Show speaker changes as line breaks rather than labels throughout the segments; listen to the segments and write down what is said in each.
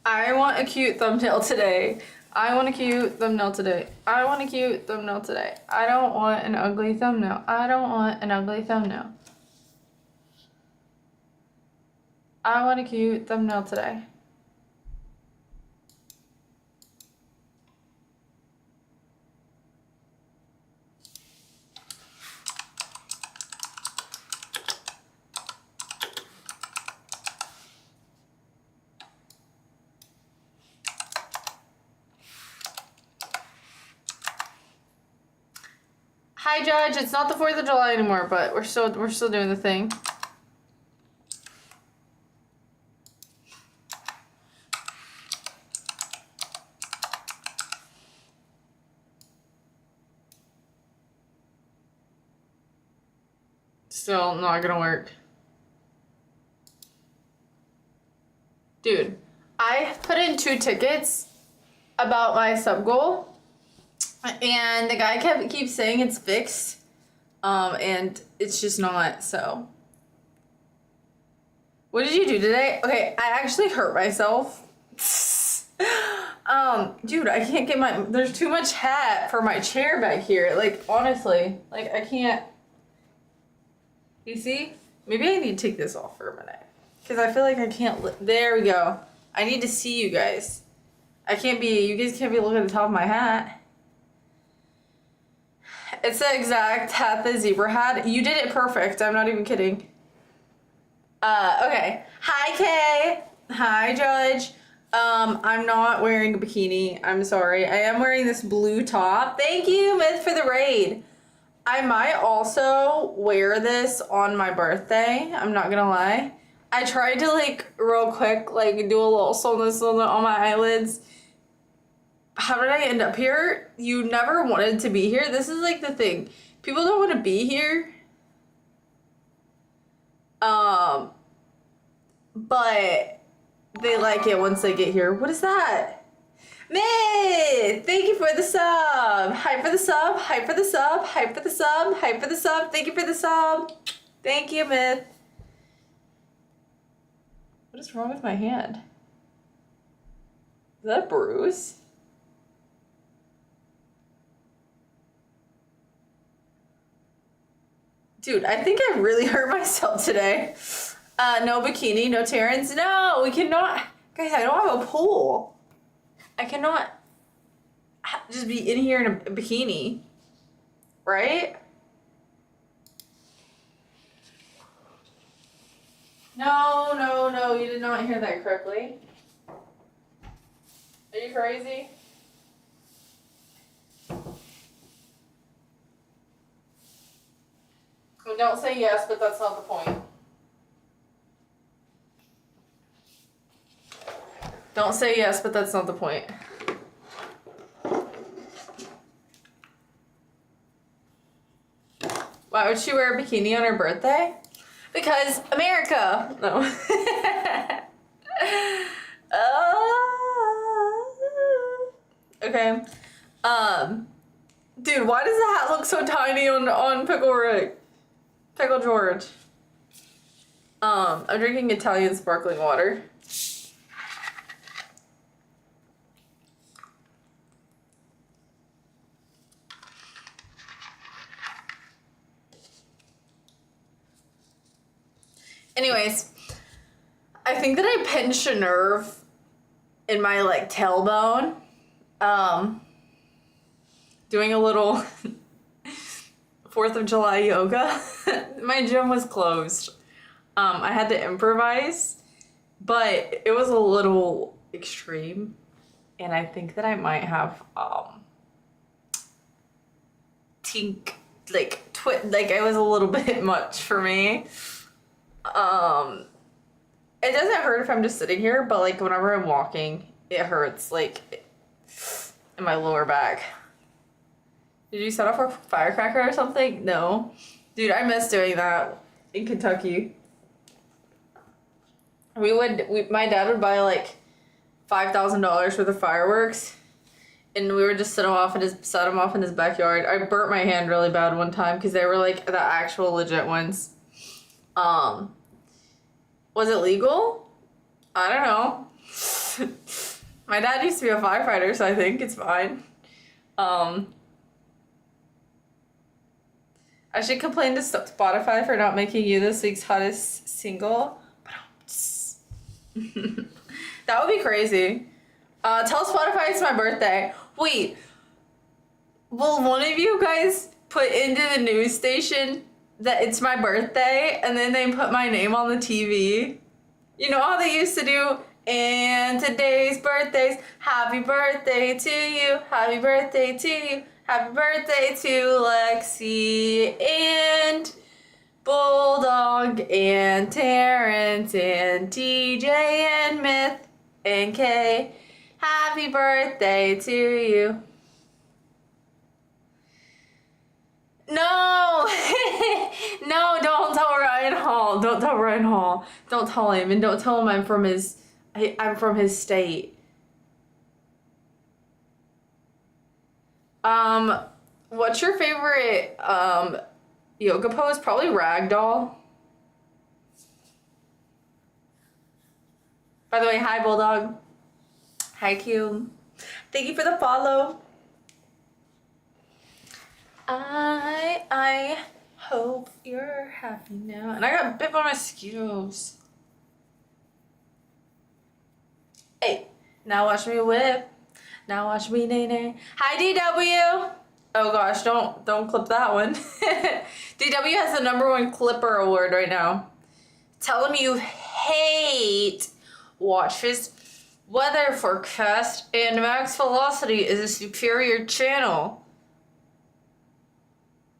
I want a cute thumbnail today. I want a cute thumbnail today. I want a cute thumbnail today. I don't want an ugly thumbnail. I don't want an ugly thumbnail. I want a cute thumbnail today. Hi, Judge. It's not the 4th of July anymore, but we're still doing the thing. Still not gonna work. Dude, I put in 2 tickets about my sub goal. And the guy keeps saying it's fixed, and it's just not, so. What did you do today? Okay, I actually hurt myself. Dude, I can't get there's too much hat for my chair back here. Like, honestly, like, I can't. You see? Maybe I need to take this off for a minute. Because I feel like I can't, there we go. I need to see you guys. You guys can't be looking at the top of my hat. It's the exact hat the zebra had. You did it perfect. I'm not even kidding. Okay. Hi, Kay. Hi, Judge. I'm not wearing a bikini. I'm sorry. I am wearing this blue top. Thank you, Myth, for the raid. I might also wear this on my birthday. I'm not gonna lie. I tried to, like, real quick, like, do a little something on my eyelids. How did I end up here? You never wanted to be here. This is like the thing. People don't want to be here. But they like it once they get here. What is that? Myth! Thank you for the sub. Hype for the sub. Hype for the sub. Hype for the sub. Hype for the sub. Thank you for the sub. Thank you, Myth. What is wrong with my hand? Is that a bruise? Dude, I think I really hurt myself today. No bikini, no Terrence. No, we cannot. Guys, I don't have a pool. I cannot just be in here in a bikini. Right? No, you did not hear that correctly. Are you crazy? Well, don't say yes, but that's not the point. Don't say yes, but that's not the point. Why would she wear a bikini on her birthday? Because America. No. Okay. Dude, why does the hat look so tiny on Pickle Rick? Pickle George. I'm drinking Italian sparkling water. Anyways, I think that I pinched a nerve in my, like, tailbone. Doing a little 4th of July yoga. My gym was closed. I had to improvise, but it was a little extreme, and I think that I might have like it was a little bit much for me. It doesn't hurt if I'm just sitting here, but like whenever I'm walking, it hurts like in my lower back. Did you set off a firecracker or something? No. Dude, I miss doing that in Kentucky. My dad would buy like $5,000 worth of fireworks, and we would just set them off in his backyard. I burnt my hand really bad one time because they were like the actual legit ones. Was it legal? I don't know. My dad used to be a firefighter, so I think it's fine. I should complain to Spotify for not making you this week's hottest single. That would be crazy. Tell Spotify it's my birthday. Wait, will one of you guys put into the news station that it's my birthday and then they put my name on the TV? You know how they used to do, and today's birthdays, happy birthday to you, happy birthday to you, happy birthday to Lexi and Bulldog and Terrence and TJ and Myth and Kay. Happy birthday to you. No! No, don't tell Ryan Hall. Don't tell Ryan Hall. Don't tell him. And don't tell him I'm from his state. What's your favorite yoga pose? Probably ragdoll. By the way, hi Bulldog. Hi Q. Thank you for the follow. I hope you're happy now. And I got bit by mosquitoes. Hey, now watch me whip. Now watch me nay nay. Hi DW. Oh gosh, don't clip that one. DW has the #1 clipper award right now. Tell him you hate Watch's weather forecast and Max Velocity is a superior channel.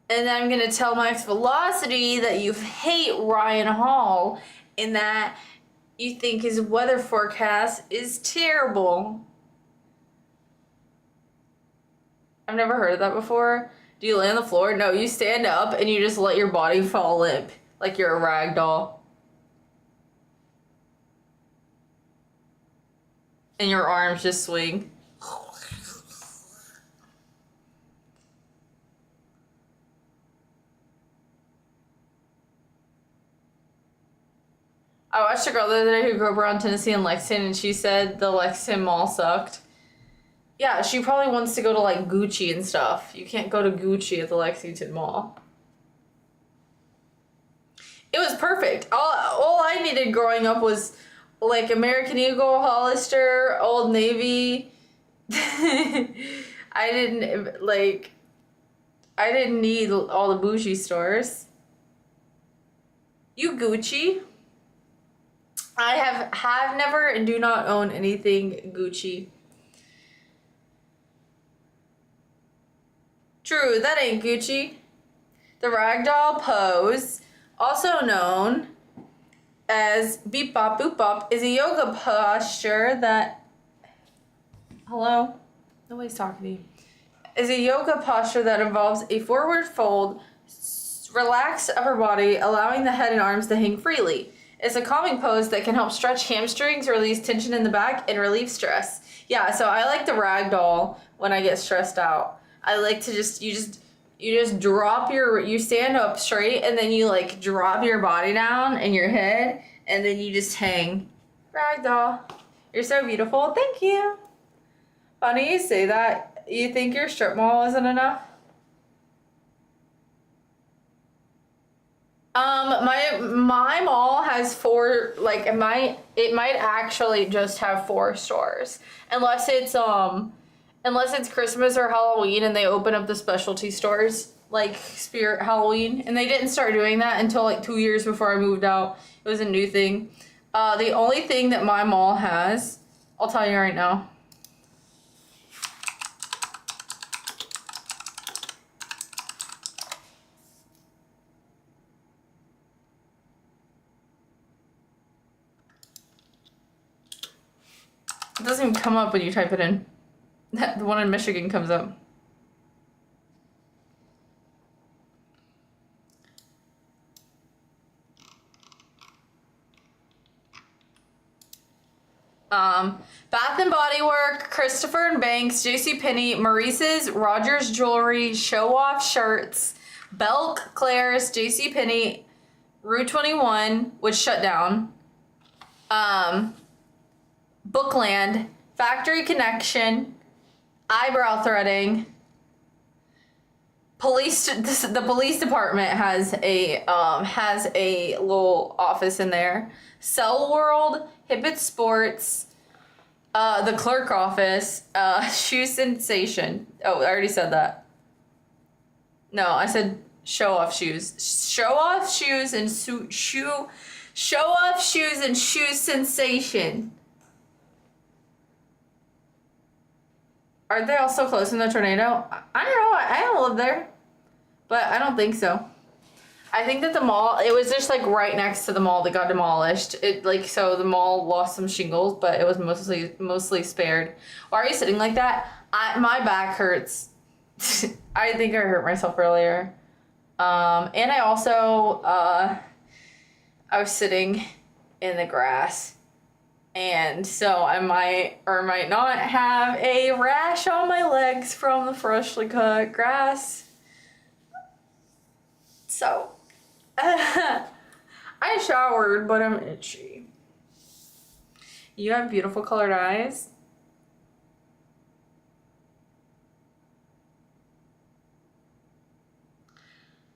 And I'm gonna tell Max Velocity that you hate Ryan Hall and that you think his weather forecast is terrible. I've never heard of that before. Do you lay on the floor? No, you stand up and you just let your body fall limp like you're a rag doll. And your arms just swing. I watched a girl the other day who grew up around Tennessee and Lexington, and she said the Lexington Mall sucked. Yeah, she probably wants to go to like Gucci and stuff. You can't go to Gucci at the Lexington Mall. It was perfect. All I needed growing up was like American Eagle, Hollister, Old Navy. I didn't need all the bougie stores. You Gucci? I have never and do not own anything Gucci. True, that ain't Gucci. The ragdoll pose, also known as beep bop boop bop, is a yoga posture that... Hello? Nobody's talking to you. Is a yoga posture that involves a forward fold, relaxed upper body, allowing the head and arms to hang freely. It's a calming pose that can help stretch hamstrings, release tension in the back, and relieve stress. Yeah, so I like the ragdoll when I get stressed out. I like to you drop you stand up straight and then you like drop your body down and your head and then you just hang. Ragdoll. You're so beautiful. Thank you. Funny you say that. You think your strip mall isn't enough? My mall has 4, like it might actually just have 4 stores. Unless it's Christmas or Halloween and they open up the specialty stores like Spirit Halloween, and they didn't start doing that until like 2 years before I moved out. It was a new thing. The only thing that my mall has, I'll tell you right now. It doesn't even come up when you type it in. The one in Michigan comes up. Bath and Body Work, Christopher and Banks, JCPenney, Maurice's, Rogers Jewelry, Show Off Shirts, Belk, Claire's, JCPenney, Rue 21, which shut down. Bookland, Factory Connection, eyebrow threading. The police department has a little office in there. Cell World, Hibbett Sports, the clerk office, Shoe Sensation. Oh, I already said that. No, I said show off shoes. Show off shoes and show off shoes and shoe sensation. Are they also close in the tornado? I don't know. I don't live there, but I don't think so. I think that the mall, it was just like right next to the mall that got demolished. So the mall lost some shingles, but it was mostly spared. Why are you sitting like that? My back hurts. I think I hurt myself earlier. And I also, I was sitting in the grass. And so I might or might not have a rash on my legs from the freshly cut grass. So, I showered, but I'm itchy. You have beautiful colored eyes.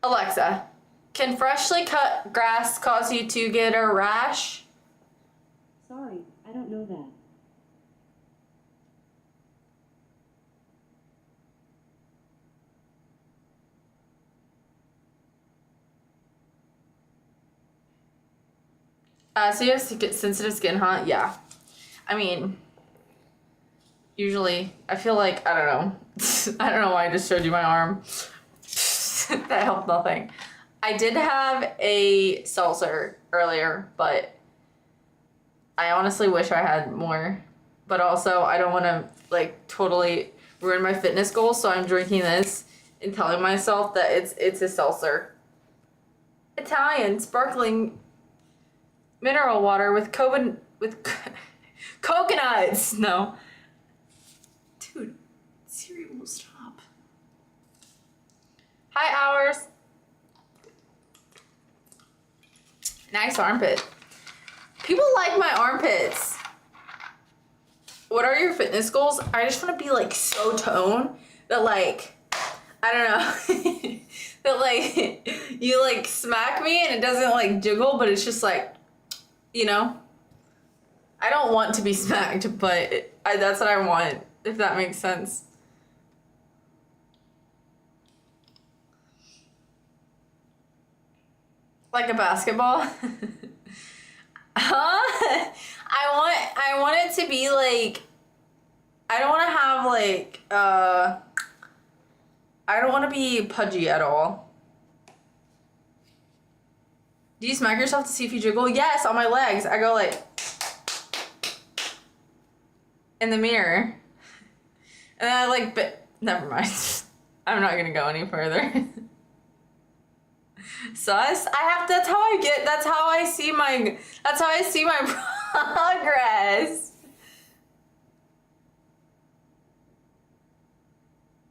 Alexa, can freshly cut grass cause you to get a rash?
Sorry, I don't know that.
So you have sensitive skin, huh? Yeah. I mean, usually, I feel like, I don't know. I don't know why I just showed you my arm. That helped nothing. I did have a seltzer earlier, but I honestly wish I had more. But also, I don't want to, like, totally ruin my fitness goals, so I'm drinking this and telling myself that it's a seltzer. Italian sparkling mineral water with coconuts. No. Dude, Siri will stop. Hi, Hours. Nice armpit. People like my armpits. What are your fitness goals? I just want to be like so toned that like, I don't know, that like you like smack me and it doesn't like jiggle, but it's just like, you know, I don't want to be smacked, but that's what I want, if that makes sense. Like a basketball? Huh? I want it to be like, I don't want to have like, I don't want to be pudgy at all. Do you smack yourself to see if you jiggle? Yes, on my legs. I go like, in the mirror. And then I like, but never mind. I'm not gonna go any further. Sus, that's how I see my progress.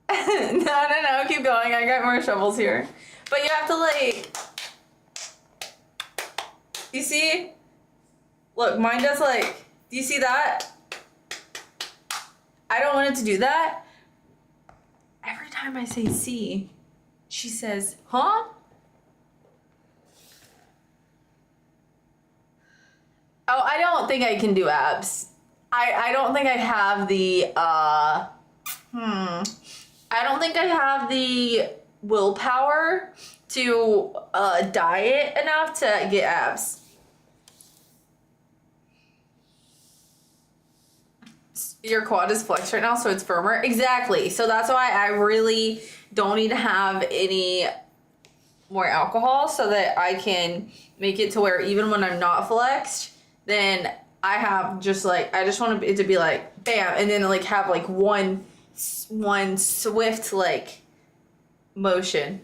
No, keep going. I got more shovels here. But you have to like, you see? Look, mine does like, do you see that? I don't want it to do that. Every time I say see, she says, huh? Oh, I don't think I can do abs. I don't think I have the, I don't think I have the willpower to diet enough to get abs. Your quad is flexed right now, so it's firmer. Exactly. So that's why I really don't need to have any more alcohol so that I can make it to where even when I'm not flexed, then I have just like, I just want it to be like bam, and then like have like one swift like motion.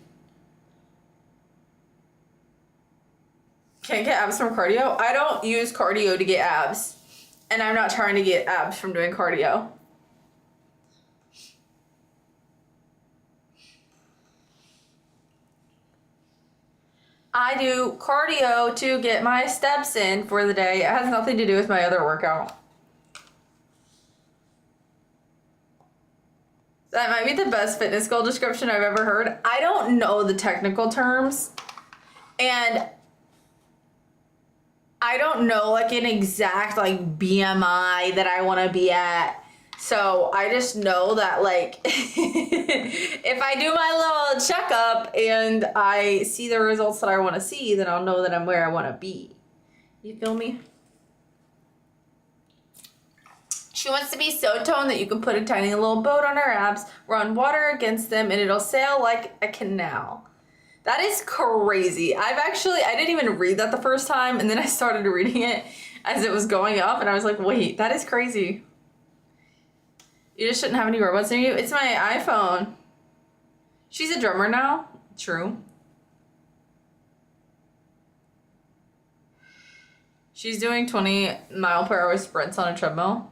Can't get abs from cardio. I don't use cardio to get abs, and I'm not trying to get abs from doing cardio. I do cardio to get my steps in for the day. It has nothing to do with my other workout. That might be the best fitness goal description I've ever heard. I don't know the technical terms, and I don't know like an exact like BMI that I want to be at. So I just know that like if I do my little checkup and I see the results that I want to see, then I'll know that I'm where I want to be. You feel me? She wants to be so toned that you can put a tiny little boat on her abs, run water against them, and it'll sail like a canal. That is crazy. I didn't even read that the first time, and then I started reading it as it was going up, and I was like, wait, that is crazy. You just shouldn't have any robots near you. It's my iPhone. She's a drummer now. True. She's doing 20-mile-per-hour sprints on a treadmill.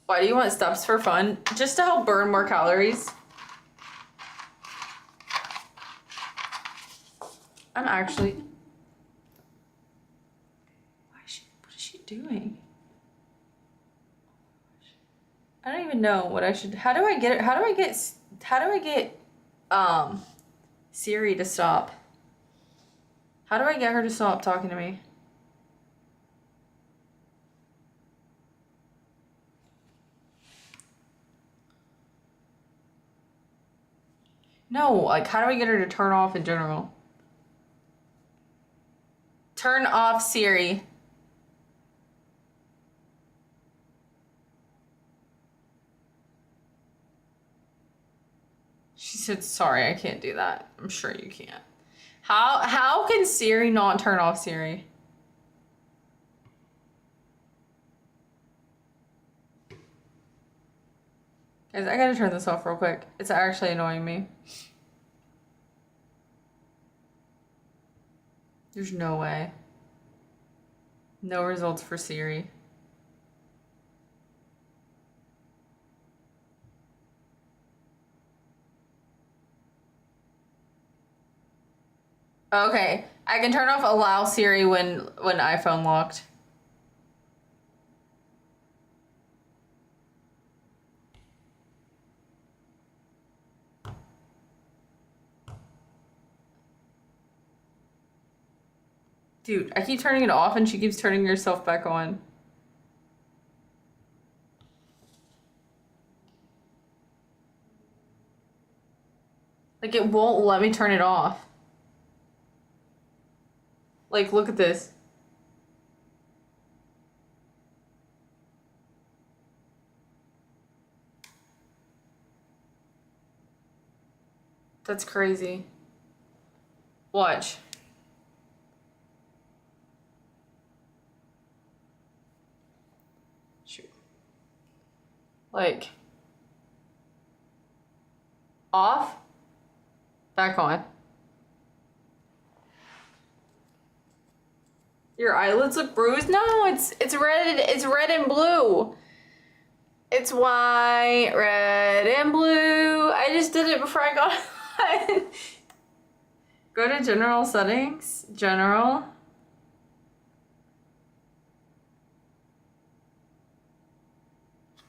Why do you want steps for fun? Just to help burn more calories. I'm actually... What is she doing? I don't even know what I should... How do I get Siri to stop? How do I get her to stop talking to me? No, like, how do I get her to turn off in general? Turn off Siri. She said, sorry, I can't do that. I'm sure you can't. How can Siri not turn off Siri? Guys, I gotta turn this off real quick. It's actually annoying me. There's no way. No results for Siri. Okay, I can turn off allow Siri when iPhone locked. Dude, I keep turning it off and she keeps turning herself back on. Like, it won't let me turn it off. Like, look at this. That's crazy. Watch. Shoot. Like, off, back on. Your eyelids look bruised? No, it's red and blue. It's white, red, and blue. I just did it before I got on. Go to general settings. General.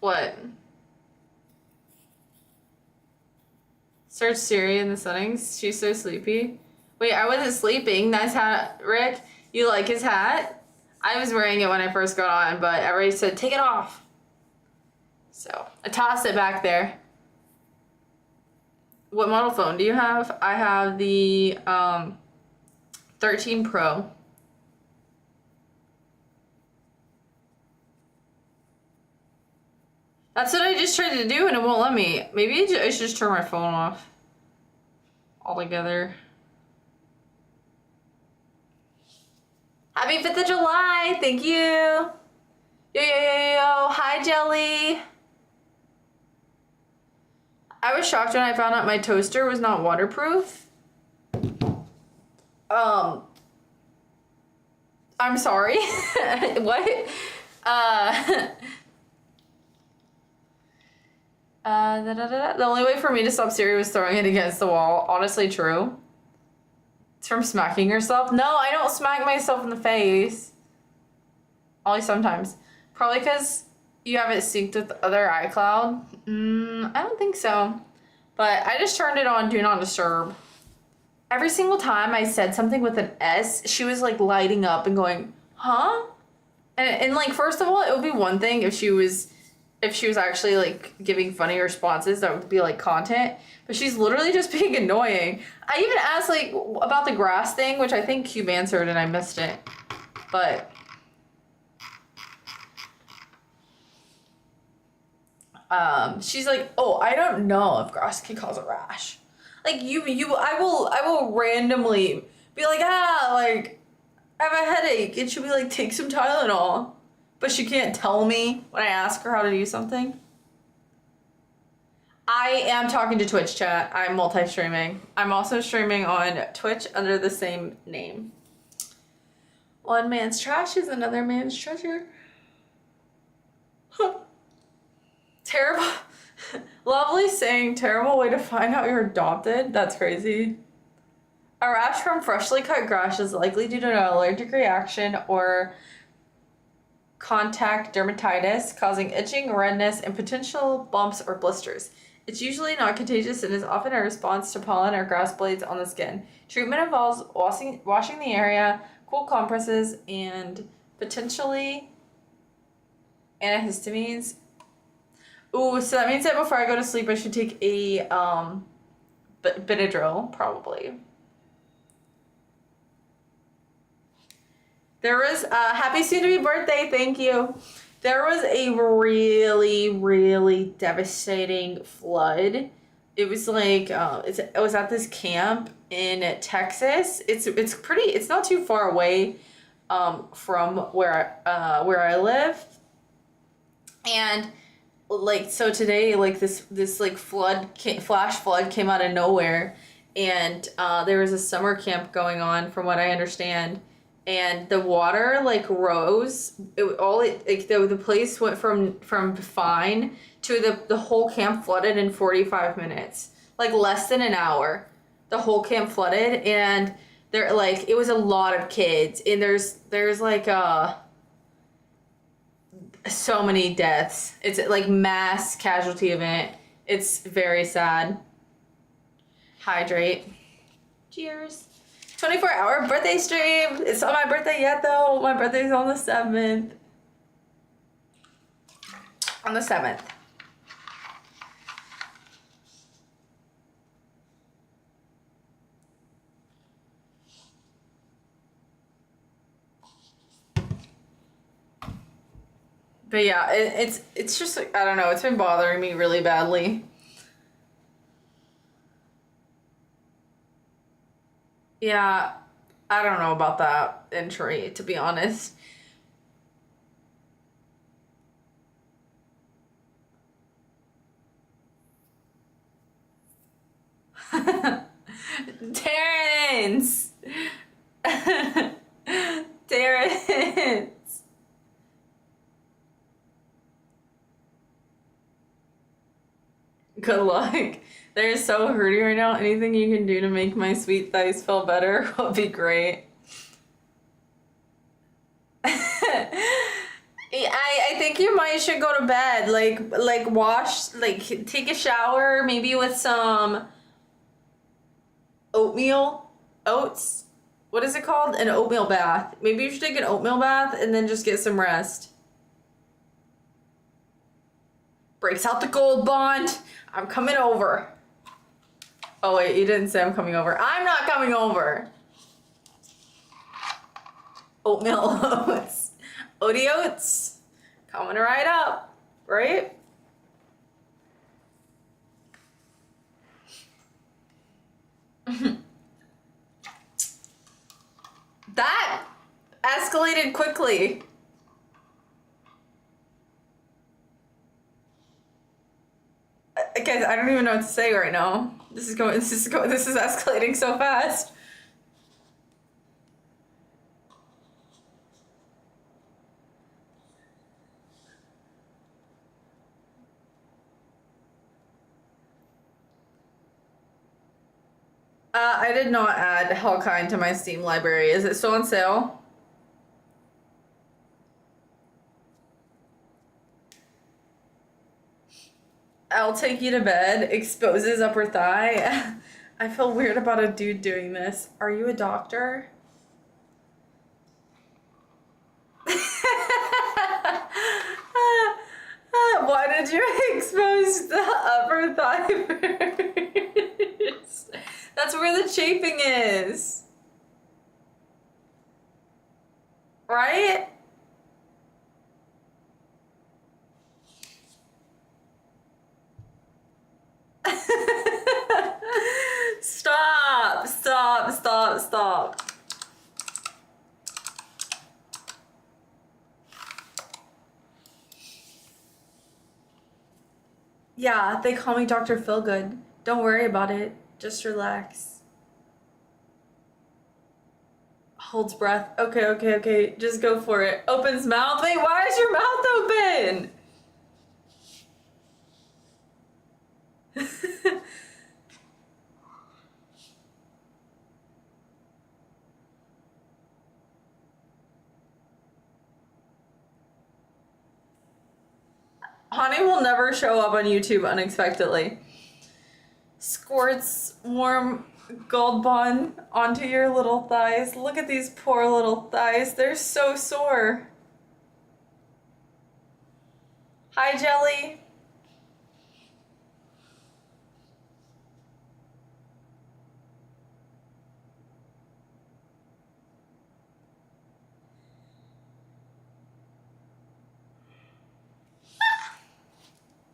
What? Search Siri in the settings. She's so sleepy. Wait, I wasn't sleeping. Nice hat, Rick. You like his hat? I was wearing it when I first got on, but everybody said, take it off. So, I tossed it back there. What model phone do you have? I have the 13 Pro. That's what I just tried to do and it won't let me. Maybe I should just turn my phone off altogether. Happy 5th of July! Thank you! Yo, yo, yo, yo! Hi, Jelly! I was shocked when I found out my toaster was not waterproof. I'm sorry. What? The only way for me to stop Siri was throwing it against the wall. Honestly, true. It's from smacking yourself. No, I don't smack myself in the face. Only sometimes. Probably because You have it synced with other iCloud? I don't think so. But I just turned it on Do Not Disturb. Every single time I said something with an S, she was like lighting up and going, huh? And like, first of all, it would be one thing if she was actually like giving funny responses that would be like content, but she's literally just being annoying. I even asked like about the grass thing, which I think Cube answered and I missed it. But she's like, oh, I don't know if grass can cause a rash. Like I will randomly be like, like I have a headache, and she'll be like, take some Tylenol. But she can't tell me when I ask her how to do something. I am talking to Twitch chat. I'm multi-streaming. I'm also streaming on Twitch under the same name. One man's trash is another man's treasure. Terrible. Lovely saying, terrible way to find out you're adopted. That's crazy. A rash from freshly cut grass is likely due to an allergic reaction or contact dermatitis, causing itching, redness, and potential bumps or blisters. It's usually not contagious and is often a response to pollen or grass blades on the skin. Treatment involves washing the area, cool compresses, and potentially antihistamines. Ooh, so that means that before I go to sleep, I should take a Benadryl, probably. There was happy soon-to-be birthday, thank you. There was a really, really devastating flood. It was like it was at this camp in Texas. It's not too far away from where I live. And like, so today, like this like flash flood came out of nowhere, and there was a summer camp going on, from what I understand. And the water like rose. The place went from fine to the whole camp flooded in 45 minutes, like less than an hour. The whole camp flooded, and there like it was a lot of kids, and there's like so many deaths. It's like mass casualty event. It's very sad. Hydrate. Cheers. 24-hour birthday stream. It's not my birthday yet, though. My birthday's on the 7th. On the 7th. But yeah, it's just like, I don't know. It's been bothering me really badly. Yeah, I don't know about that entry, to be honest. Terrence! Terrence! Good luck. They're so hurting right now. Anything you can do to make my sweet thighs feel better would be great. I think you might should go to bed. Like wash, like take a shower, maybe with some oats. What is it called? An oatmeal bath. Maybe you should take an oatmeal bath and then just get some rest. Breaks out the gold bond. I'm coming over. Oh wait, you didn't say I'm coming over. I'm not coming over. Oatmeal oats. Oaty oats. Coming right up, right? That escalated quickly. Guys, I don't even know what to say right now. This is escalating so fast. I did not add Hellkind to my Steam library. Is it still on sale? I'll take you to bed, exposes upper thigh. I feel weird about a dude doing this. Are you a doctor? Why did you expose the upper thigh first? That's where the chafing is. Right? Stop, stop, stop, stop. Yeah, they call me Dr. Feelgood. Don't worry about it. Just relax. Holds breath. Okay, okay, okay. Just go for it. Opens mouth. Wait, why is your mouth open? Honey will never show up on YouTube unexpectedly. Squirts warm Gold Bond onto your little thighs. Look at these poor little thighs. They're so sore. Hi, Jelly.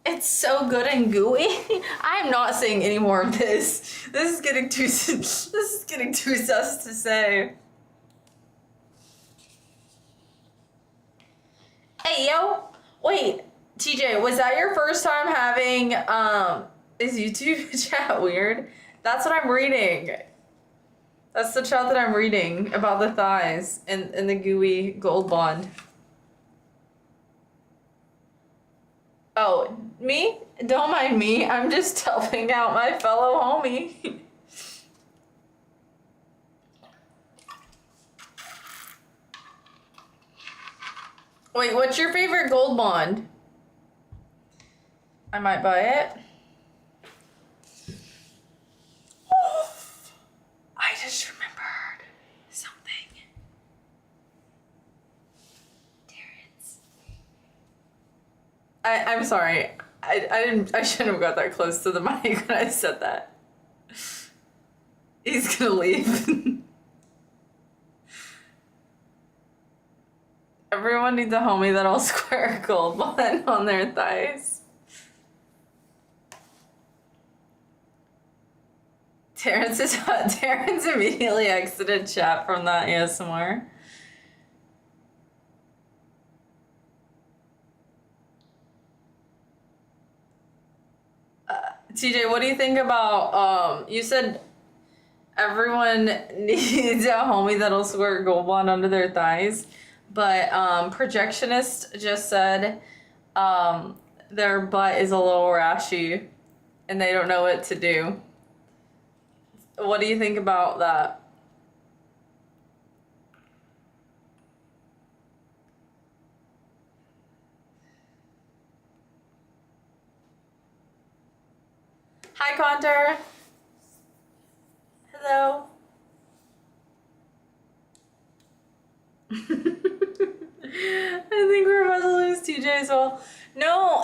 It's so good and gooey. I'm not saying any more of this. This is getting too sus to say. Hey yo, wait, TJ, was that your first time having is YouTube chat weird? That's what I'm reading. That's the chat that I'm reading about the thighs and the gooey Gold Bond. Oh, me? Don't mind me. I'm just helping out my fellow homie. Wait, what's your favorite Gold Bond? I might buy it. I just remembered something. Terrence. I'm sorry. I shouldn't have got that close to the mic when I said that. He's gonna leave. Everyone needs a homie that'll square a Gold Bond on their thighs. Terrence immediately exited chat from that ASMR. TJ, what do you think about, you said everyone needs a homie that'll squirt Gold Bond under their thighs, but Projectionist just said their butt is a little rashy and they don't know what to do. What do you think about that? Hi, Conter. Hello. I think we're about to lose TJ as well. No.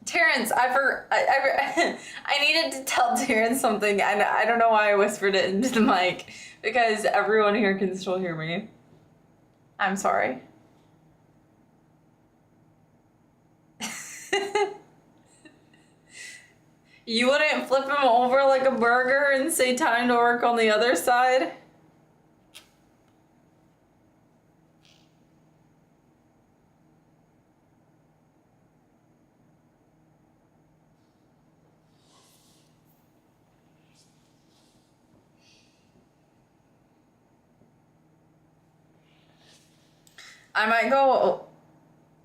Terrence, I needed to tell Terrence something, and I don't know why I whispered it into the mic, because everyone here can still hear me. I'm sorry. You wouldn't flip him over like a burger and say time to work on the other side? I might go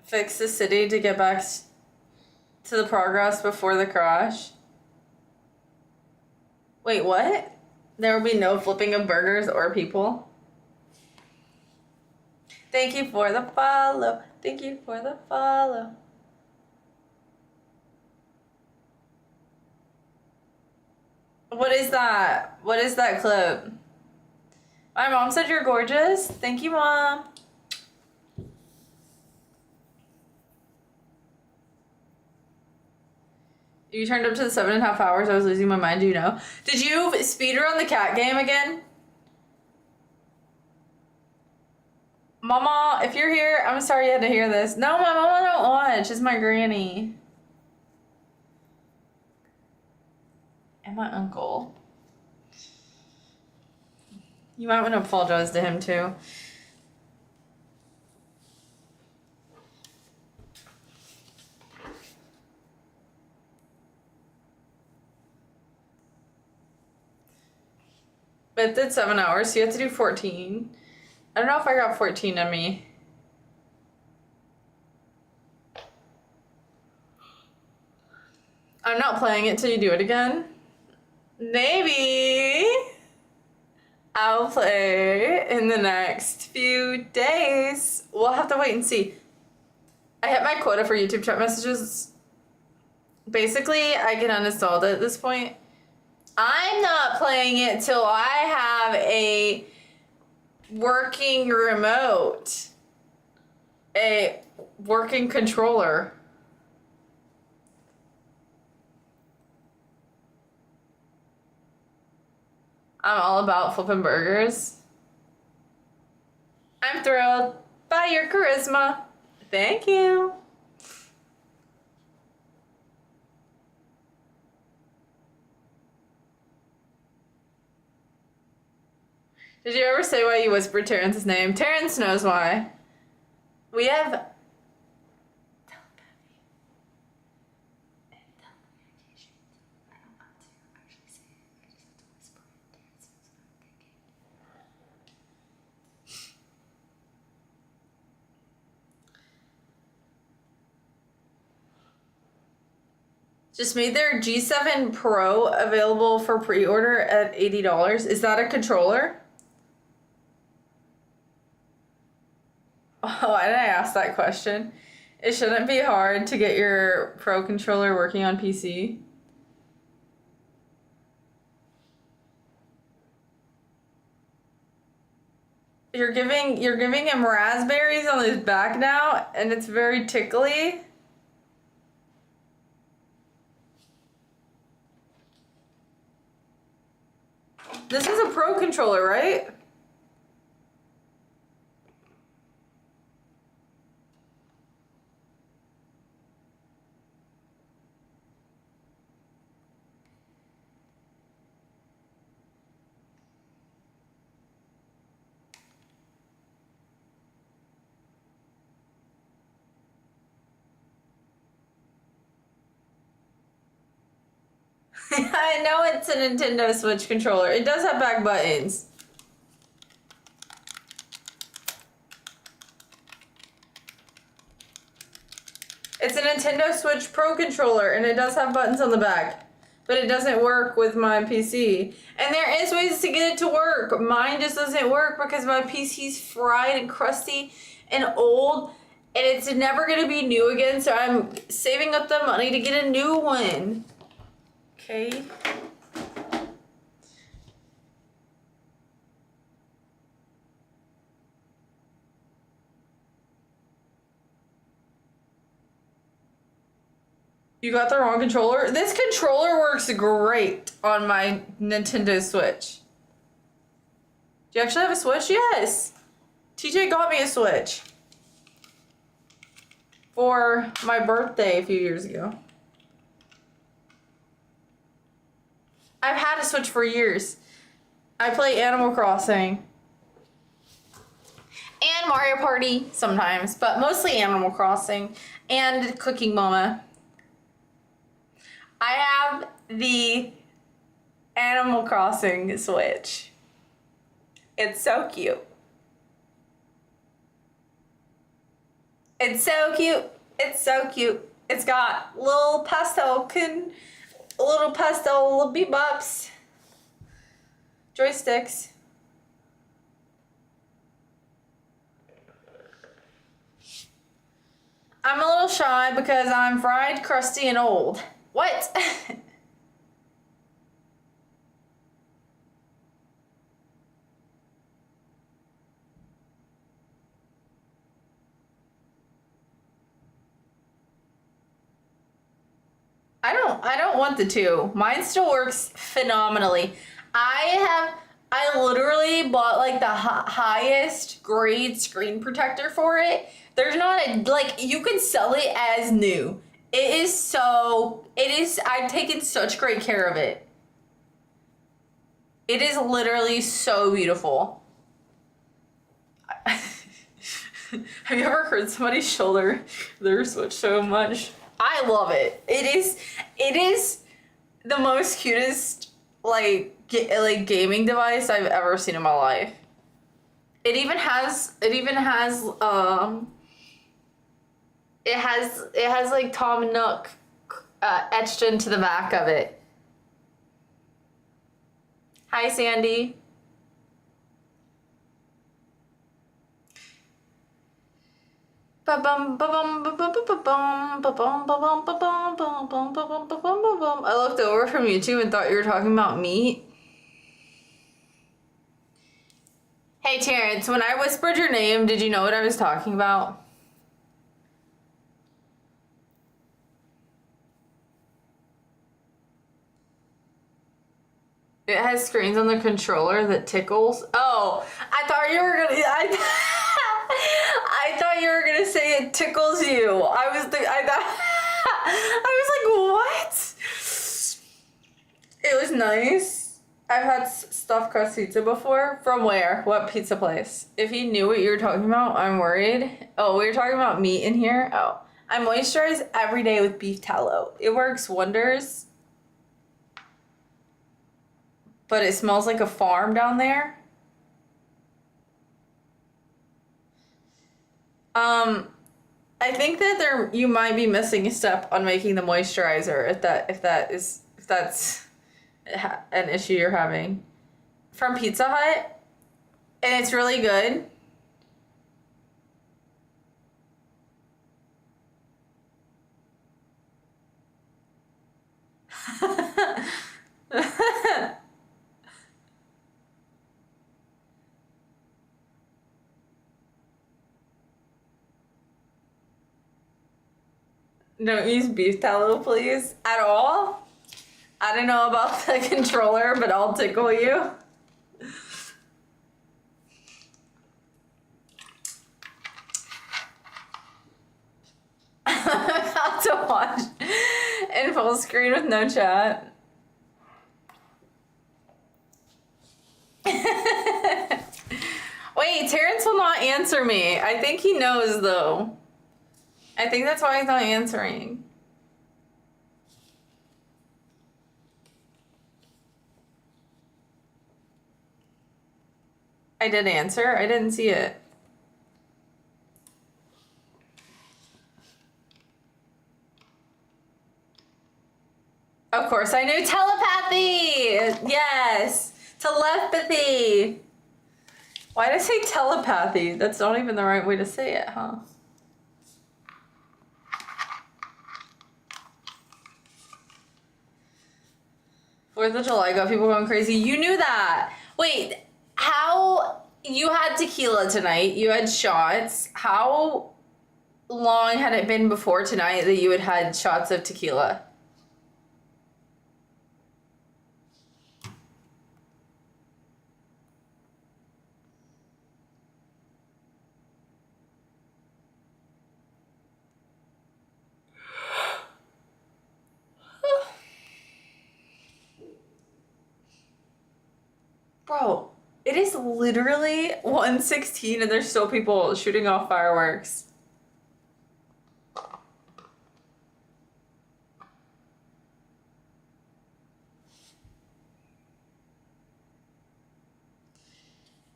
fix the city to get back to the progress before the crash. Wait, what? There will be no flipping of burgers or people? Thank you for the follow. Thank you for the follow. What is that? What is that clip? My mom said you're gorgeous. Thank you, Mom. You turned up to the 7.5 hours. I was losing my mind. Do you know? Did you speedrun the cat game again? Mama, if you're here, I'm sorry you had to hear this. No, my mama don't watch. It's my granny. And my uncle. You might want to apologize to him too. But it did 7 hours, so you have to do 14. I don't know if I got 14 in me. I'm not playing it till you do it again. Maybe I'll play in the next few days. We'll have to wait and see. I hit my quota for YouTube chat messages. Basically, I can uninstall it at this point. I'm not playing it till I have a working remote, a working controller. I'm all about flipping burgers. I'm thrilled by your charisma. Thank you. Did you ever say why you whispered Terrence's name? Terrence knows why. We have telepathy and telecommunication. I don't have to actually say it. I just have to whisper it. Terrence knows what I'm thinking. Just made their G7 Pro available for pre-order at $80. Is that a controller? Oh, why did I ask that question? It shouldn't be hard to get your Pro controller working on PC. You're giving him raspberries on his back now, and it's very tickly. This is a Pro controller, right? I know it's a Nintendo Switch controller. It does have back buttons. It's a Nintendo Switch Pro controller, and it does have buttons on the back. But it doesn't work with my PC. And there is ways to get it to work. Mine just doesn't work because my PC's fried and crusty and old. And it's never going to be new again, so I'm saving up the money to get a new one. Okay. You got the wrong controller? This controller works great on my Nintendo Switch. Do you actually have a Switch? Yes. TJ got me a Switch for my birthday a few years ago. I've had a Switch for years. I play Animal Crossing and Mario Party sometimes, but mostly Animal Crossing and Cooking Mama. I have the Animal Crossing Switch. It's so cute. It's so cute. It's so cute. It's got little pastel bebops, joysticks. I'm a little shy because I'm fried, crusty, and old. What? I don't want the two. Mine still works phenomenally. I literally bought like the highest grade screen protector for it. There's not a, like, you can sell it as new. I've taken such great care of it. It is literally so beautiful. Have you ever heard somebody's shoulder their Switch so much? I love it. It is the most cutest like gaming device I've ever seen in my life. It even has like Tom Nook etched into the back of it. Hi, Sandy. I looked over from YouTube and thought you were talking about meat. Hey, Terrence, when I whispered your name, did you know what I was talking about? It has screens on the controller that tickles. Oh, I thought you were gonna. I thought you were gonna say it tickles you. I was like, what? It was nice. I've had stuffed crust pizza before. From where? What pizza place? If you knew what you were talking about, I'm worried. Oh, we were talking about meat in here? Oh. I moisturize every day with beef tallow. It works wonders. But it smells like a farm down there. I think that you might be missing a step on making the moisturizer if that's an issue you're having. From Pizza Hut, and it's really good. Don't use beef tallow, please, at all. I don't know about the controller, but I'll tickle you. How to watch in full screen with no chat. Wait, Terrence will not answer me. I think he knows, though. I think that's why he's not answering. I did answer. I didn't see it. Of course I knew telepathy! Yes! Telepathy! Why did I say telepathy? That's not even the right way to say it, huh? 4th of July got people going crazy. You knew that! Wait, how... You had tequila tonight. You had shots. How long had it been before tonight that you had shots of tequila? Bro, it is literally 1:16 and there's still people shooting off fireworks.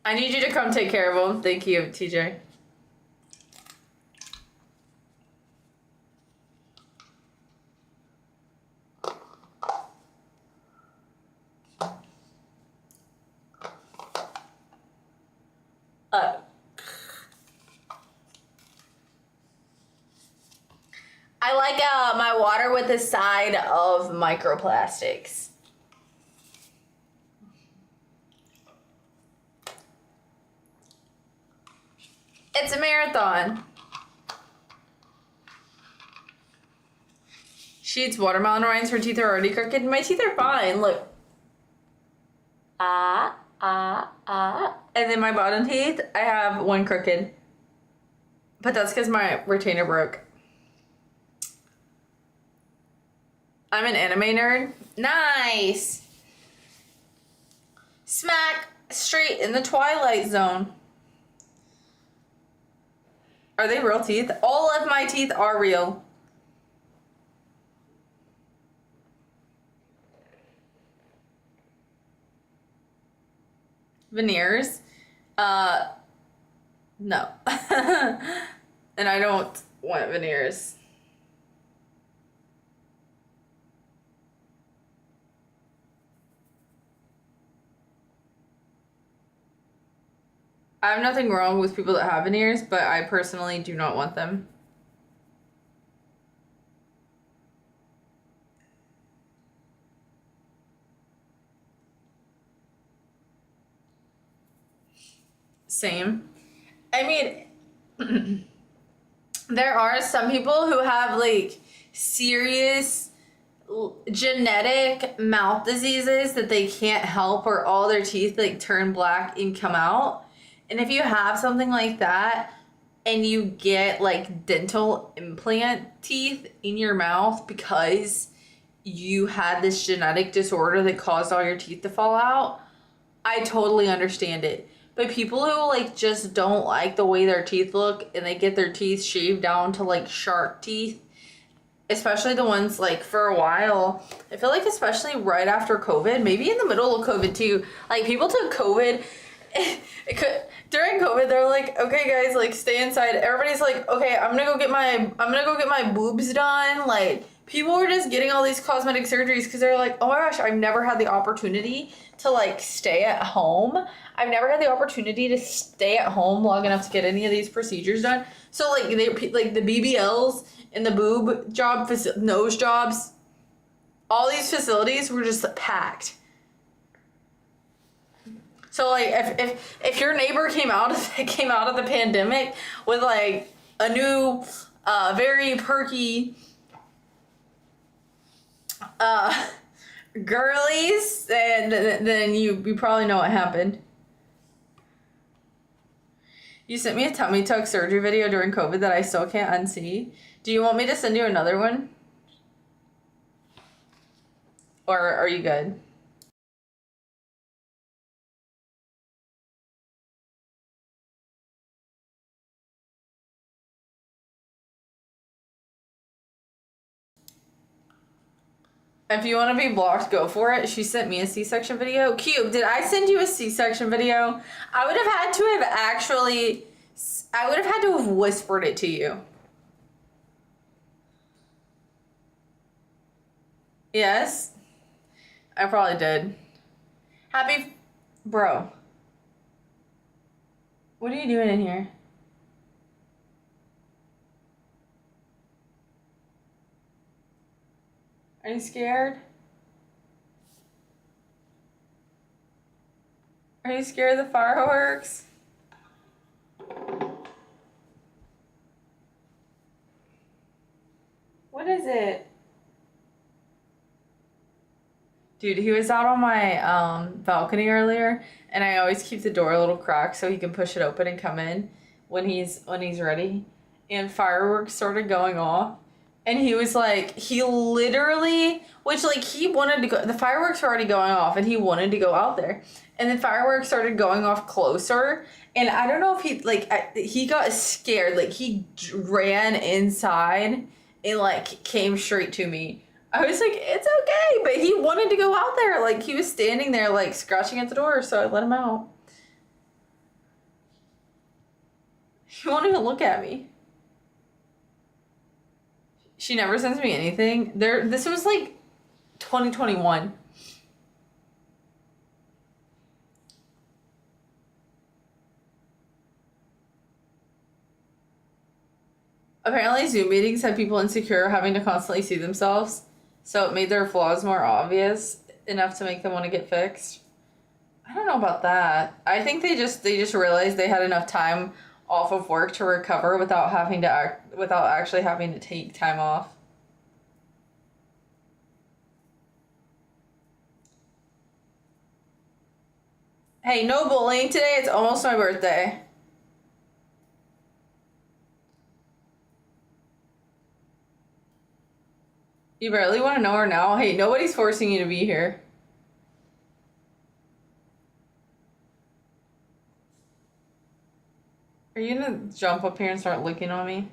I need you to come take care of them. Thank you, TJ. I like my water with a side of microplastics. It's a marathon. She eats watermelon rinds. Her teeth are already crooked. My teeth are fine. Look. And then my bottom teeth, I have one crooked. But that's because my retainer broke. I'm an anime nerd. Nice. Smack straight in the Twilight Zone. Are they real teeth? All of my teeth are real. Veneers? No. And I don't want veneers. I have nothing wrong with people that have veneers, but I personally do not want them. Same. I mean, there are some people who have like serious genetic mouth diseases that they can't help, or all their teeth like turn black and come out. And if you have something like that and you get like dental implant teeth in your mouth because you had this genetic disorder that caused all your teeth to fall out, I totally understand it. But people who like just don't like the way their teeth look and they get their teeth shaved down to like shark teeth, especially the ones like for a while, I feel like especially right after COVID, maybe in the middle of COVID too, like people took COVID. During COVID, they're like, okay guys, like stay inside. Everybody's like, okay, I'm gonna go get my boobs done. Like people were just getting all these cosmetic surgeries because they're like, oh my gosh, I've never had the opportunity to like stay at home. I've never had the opportunity to stay at home long enough to get any of these procedures done. So like they like the BBLs and the boob job, nose jobs, all these facilities were just packed. So like if your neighbor came out of the pandemic with like a new very perky girlies, then you probably know what happened. You sent me a tummy tuck surgery video during COVID that I still can't unsee. Do you want me to send you another one? Or are you good? If you want to be blocked, go for it. She sent me a C-section video. Cube, did I send you a C-section video? I would have had to have whispered it to you. Yes? I probably did. Bro. What are you doing in here? Are you scared? Are you scared of the fireworks? What is it? Dude, he was out on my balcony earlier, and I always keep the door a little cracked so he can push it open and come in when he's ready. And fireworks started going off. And he was like, he literally, which like he wanted to go, the fireworks were already going off and he wanted to go out there. And then fireworks started going off closer. And I don't know if he got scared. Like he ran inside and like came straight to me. I was like, it's okay. But he wanted to go out there. Like he was standing there like scratching at the door. So I let him out. He won't even look at me. She never sends me anything. This was like 2021. Apparently, Zoom meetings had people insecure having to constantly see themselves, so it made their flaws more obvious enough to make them want to get fixed. I don't know about that. I think they just realized they had enough time off of work to recover without actually having to take time off. Hey, no bullying today. It's almost my birthday. You barely want to know her now? Hey, nobody's forcing you to be here. Are you gonna jump up here and start licking on me?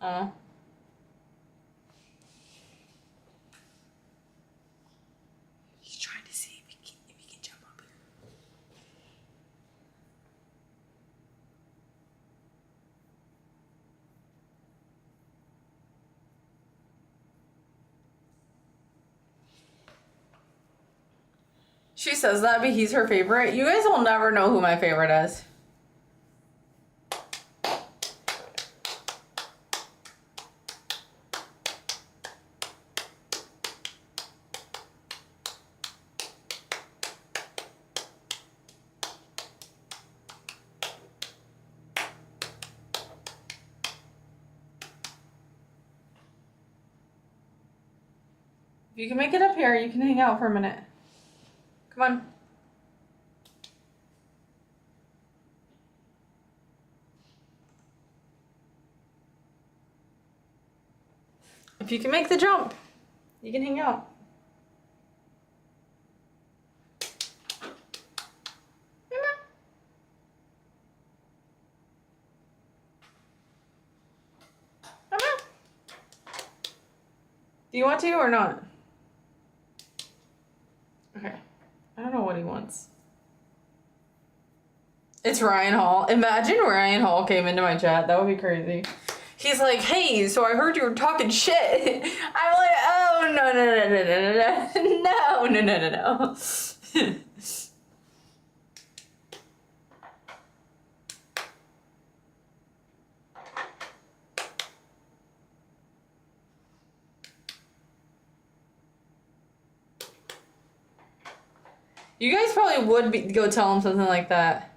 Oh. He's trying to see if he can jump up here. She says that, but he's her favorite. You guys will never know who my favorite is. If you can make it up here, you can hang out for a minute. Come on. If you can make the jump, you can hang out. Come on. Do you want to or not? Okay. I don't know what he wants. It's Ryan Hall. Imagine Ryan Hall came into my chat. That would be crazy. He's like, hey, so I heard you were talking shit. I'm like, oh, no, no, no, no, no, no, no, no, no, no, no. You guys probably would go tell him something like that.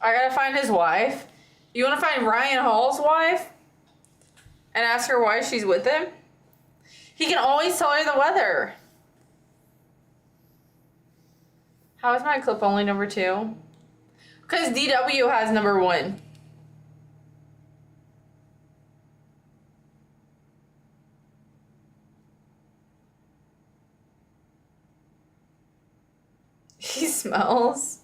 I gotta find his wife. You wanna find Ryan Hall's wife? And ask her why she's with him? He can always tell her the weather. How is my clip only number 2? Because DW has number 1. He smells.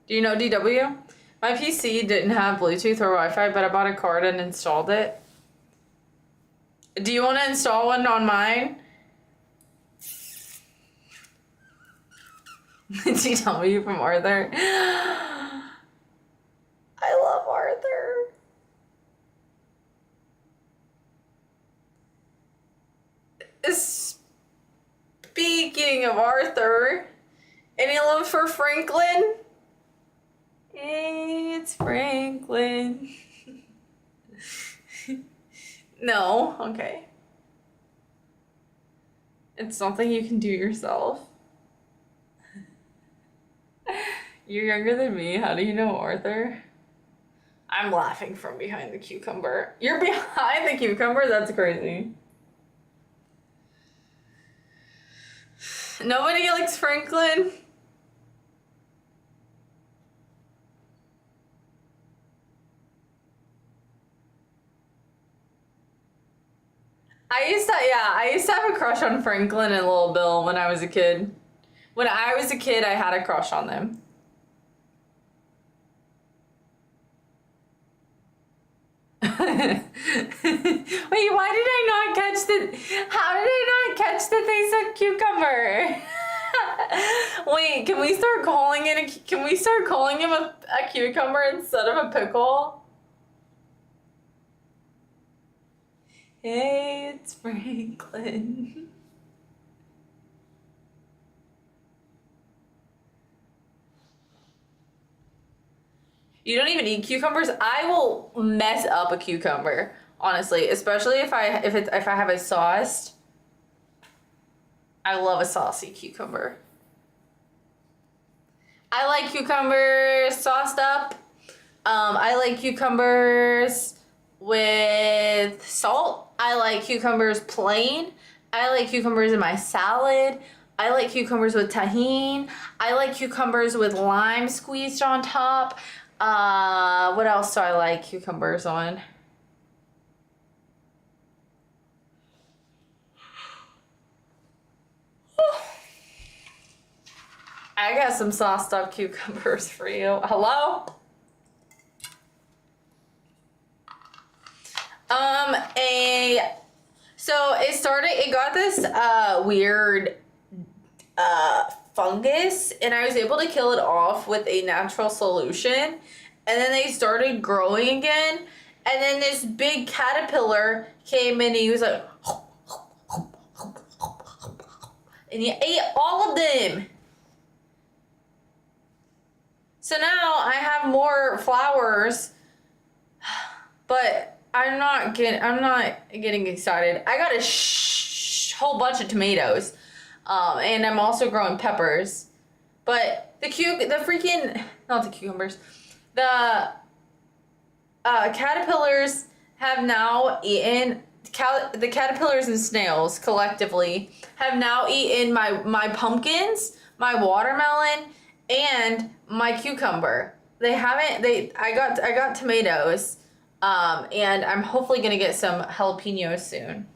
Do you know DW? My PC didn't have Bluetooth or Wi-Fi, but I bought a card and installed it. Do you want to install one on mine? DW from Arthur. I love Arthur. Speaking of Arthur, any love for Franklin? It's Franklin. No, okay. It's something you can do yourself. You're younger than me. How do you know Arthur? I'm laughing from behind the cucumber. You're behind the cucumber? That's crazy. Nobody likes Franklin. I used to have a crush on Franklin and Lil Bill when I was a kid. When I was a kid, I had a crush on them. Wait, why did I not catch the? How did I not catch that they said cucumber? Wait, can we start calling it? Can we start calling him a cucumber instead of a pickle? Hey, it's Franklin. You don't even eat cucumbers? I will mess up a cucumber, honestly, especially if I have a sauce. I love a saucy cucumber. I like cucumbers sauced up. I like cucumbers with salt. I like cucumbers plain. I like cucumbers in my salad. I like cucumbers with tahini. I like cucumbers with lime squeezed on top. What else do I like cucumbers on? I got some sauced up cucumbers for you. Hello? It got this weird fungus, and I was able to kill it off with a natural solution, and then they started growing again, and then this big caterpillar came in and he was like, and he ate all of them. So now I have more flowers, but I'm not getting excited. I got a whole bunch of tomatoes, and I'm also growing peppers. But the caterpillars have now eaten. The caterpillars and snails collectively have now eaten my pumpkins, my watermelon, and my cucumber. I got tomatoes, and I'm hopefully gonna get some jalapenos soon.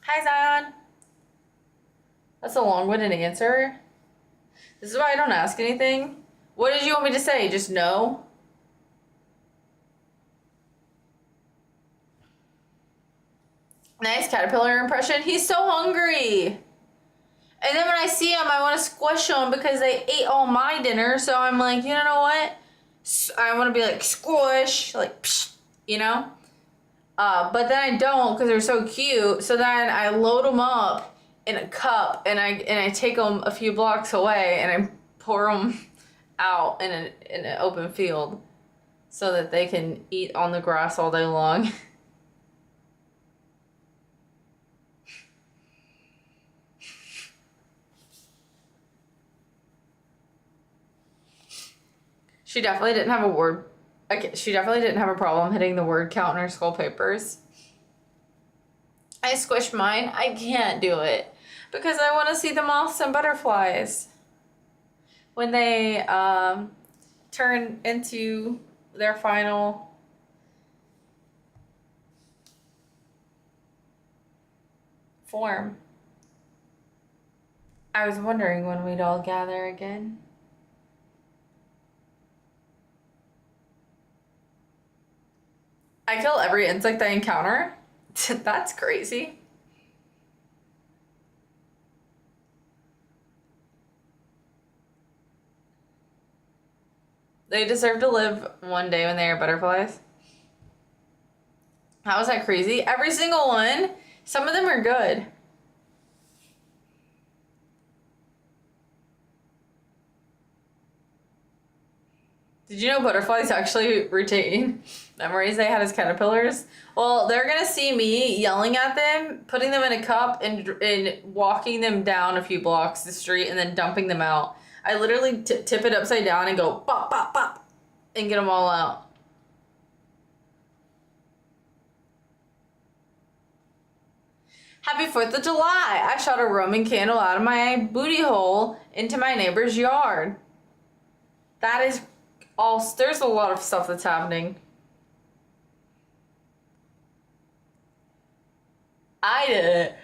Hi, Zion. That's a long-winded answer. This is why I don't ask anything. What did you want me to say? Just no? Nice caterpillar impression. He's so hungry. And then when I see him, I want to squish them because they ate all my dinner. So I'm like, you know what? I want to be like, squish, like, psh, you know? But then I don't because they're so cute. So then I load them up in a cup and I take them a few blocks away and I pour them out in an open field so that they can eat on the grass all day long. She definitely didn't have a word. She definitely didn't have a problem hitting the word count in her school papers. I squished mine. I can't do it because I want to see the moths and butterflies when they turn into their final form. I was wondering when we'd all gather again. I kill every insect I encounter. That's crazy. They deserve to live one day when they are butterflies. How is that crazy? Every single one. Some of them are good. Did you know butterflies actually retain memories they had as caterpillars? Well, they're gonna see me yelling at them, putting them in a cup, and walking them down a few blocks the street, and then dumping them out. I literally tip it upside down and go pop, pop, pop, and get them all out. Happy 4th of July! I shot a Roman candle out of my booty hole into my neighbor's yard. That is all. There's a lot of stuff that's happening. I did it.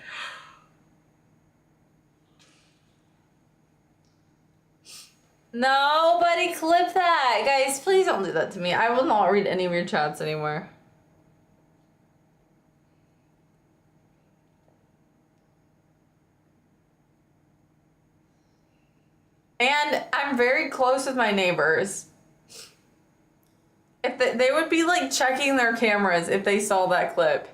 Nobody clip that. Guys, please don't do that to me. I will not read any of your chats anymore. And I'm very close with my neighbors. If they would be like checking their cameras if they saw that clip.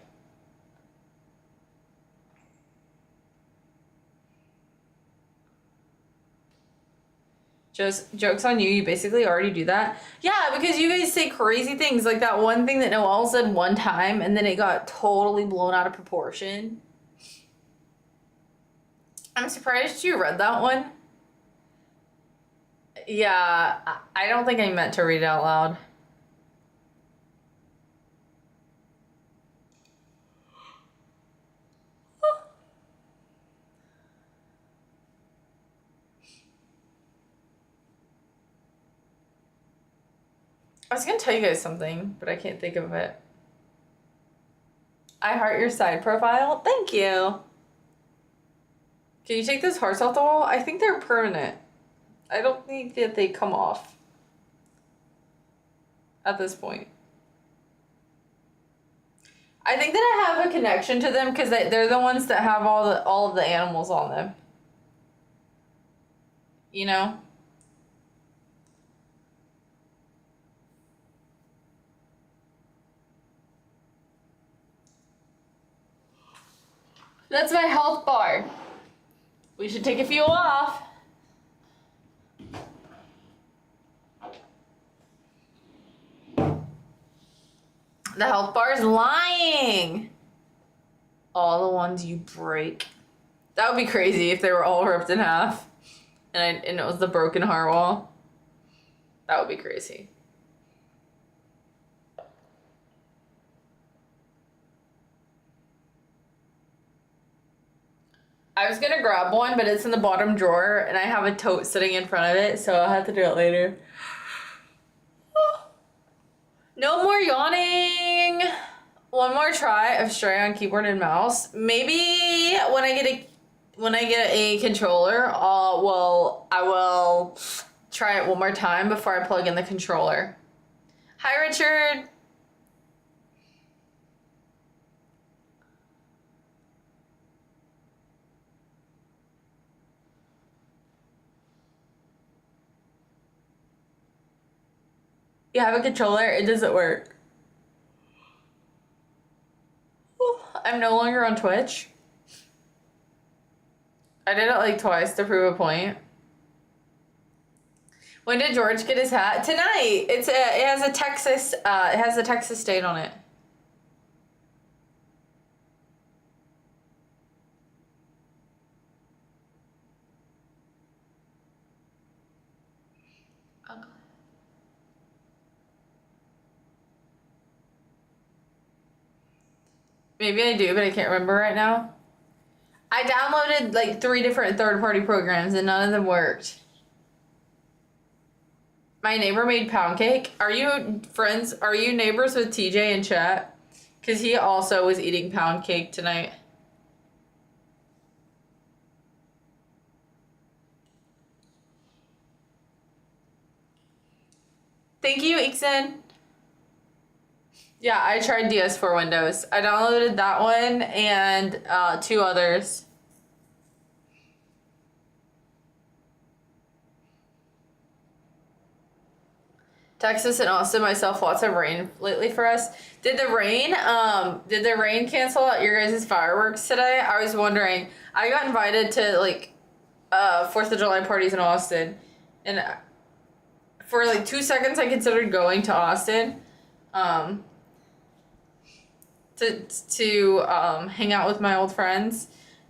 Just jokes on you. You basically already do that. Yeah, because you guys say crazy things like that one thing that Noelle said one time and then it got totally blown out of proportion. I'm surprised you read that one. Yeah, I don't think I meant to read it out loud. I was gonna tell you guys something, but I can't think of it. I heart your side profile. Thank you. Can you take those hearts off the wall? I think they're permanent. I don't think that they come off at this point. I think that I have a connection to them because they're the ones that have all of the animals on them. You know? That's my health bar. We should take a few off. The health bar is lying. All the ones you break. That would be crazy if they were all ripped in half. And it was the broken heart wall. That would be crazy. I was gonna grab one, but it's in the bottom drawer, and I have a tote sitting in front of it, so I'll have to do it later. No more yawning. One more try of Stray on keyboard and mouse. Maybe when I get a controller, I will try it one more time before I plug in the controller. Hi, Richard. You have a controller, it doesn't work. I'm no longer on Twitch. I did it like twice to prove a point. When did George get his hat? Tonight. It has a Texas state on it. Maybe I do, but I can't remember right now. I downloaded like 3 different third-party programs and none of them worked. My neighbor made pound cake. Are you friends? Are you neighbors with TJ in chat? Because he also was eating pound cake tonight. Thank you, Ixen. Yeah, I tried DS4 Windows. I downloaded that one and 2 others. Texas and Austin, myself, lots of rain lately for us. Did the rain cancel out your guys' fireworks today? I was wondering. I got invited to like 4th of July parties in Austin, and for like 2 seconds I considered going to Austin. To hang out with my old friends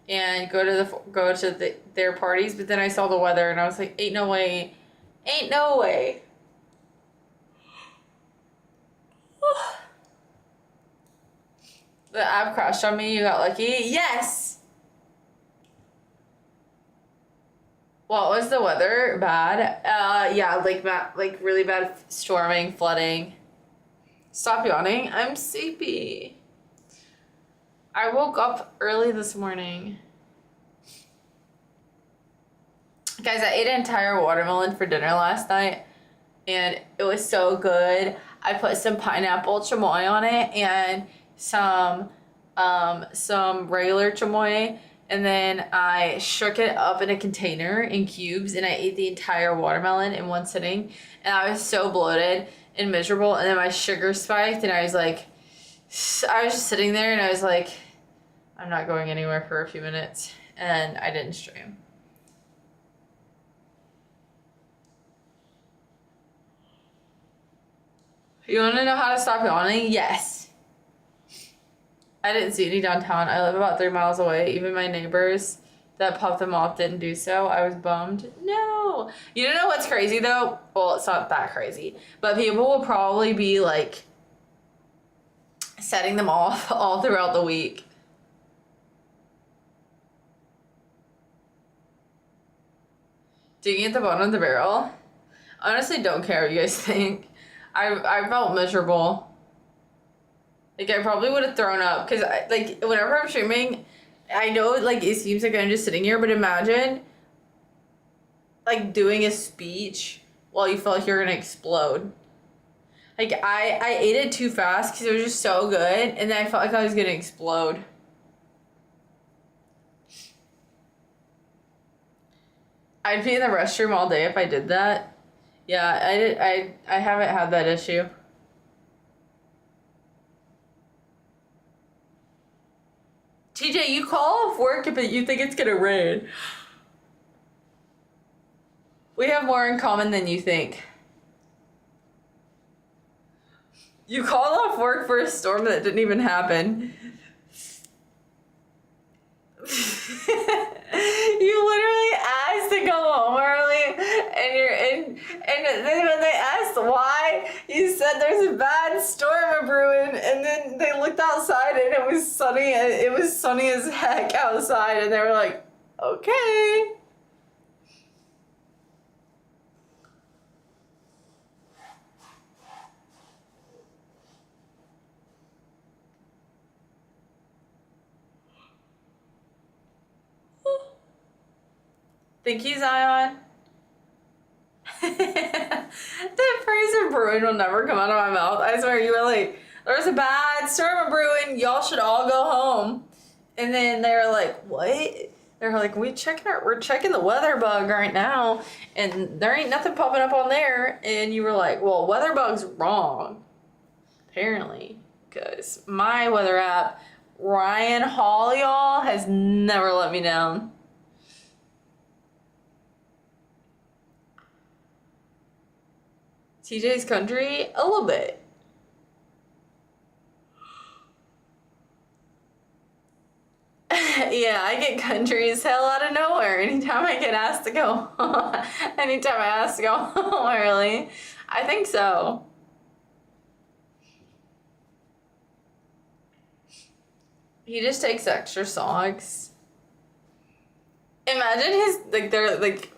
and go to their parties, but then I saw the weather and I was like, ain't no way. The app crashed on me. You got lucky. Yes. What was the weather? Bad. Yeah, like really bad storming, flooding. Stop yawning. I'm sleepy. I woke up early this morning. Guys, I ate an entire watermelon for dinner last night, and it was so good. I put some pineapple chamoy on it and some regular chamoy, and then I shook it up in a container in cubes, and I ate the entire watermelon in one sitting, and I was so bloated and miserable, and then my sugar spiked, and I was like, I was just sitting there, and I was like, I'm not going anywhere for a few minutes, and I didn't stream. You want to know how to stop yawning? Yes. I didn't see any downtown. I live about 3 miles away. Even my neighbors that popped them off didn't do so. I was bummed. No. You don't know what's crazy though? Well, it's not that crazy. But people will probably be like setting them off all throughout the week. Digging at the bottom of the barrel? Honestly, don't care what you guys think. I felt miserable. Like, I probably would have thrown up. Because, like, whenever I'm streaming, I know, like, it seems like I'm just sitting here. But imagine, like, doing a speech while you feel like you're going to explode. Like, I ate it too fast because it was just so good. And then I felt like I was going to explode. I'd be in the restroom all day if I did that. Yeah, I haven't had that issue. TJ, you call off work if you think it's gonna rain. We have more in common than you think. You called off work for a storm that didn't even happen. You literally asked to go home early, and then when they asked why, you said there's a bad storm brewing, and then they looked outside and it was sunny. It was sunny as heck outside, and they were like, okay. Thank you, Zion. That phrase of brewing will never come out of my mouth. I swear, you were like, there's a bad storm of brewing, y'all should all go home. And then they were like, what? They're like, we're checking the weather bug right now, and there ain't nothing popping up on there. And you were like, well, weather bug's wrong. Apparently, because my weather app, Ryan Hall, y'all, has never let me down. TJ's country? A little bit. Yeah, I get country as hell out of nowhere anytime I get asked to go anytime I ask to go home early. I think so. He just takes extra songs. Imagine his, like, they're like,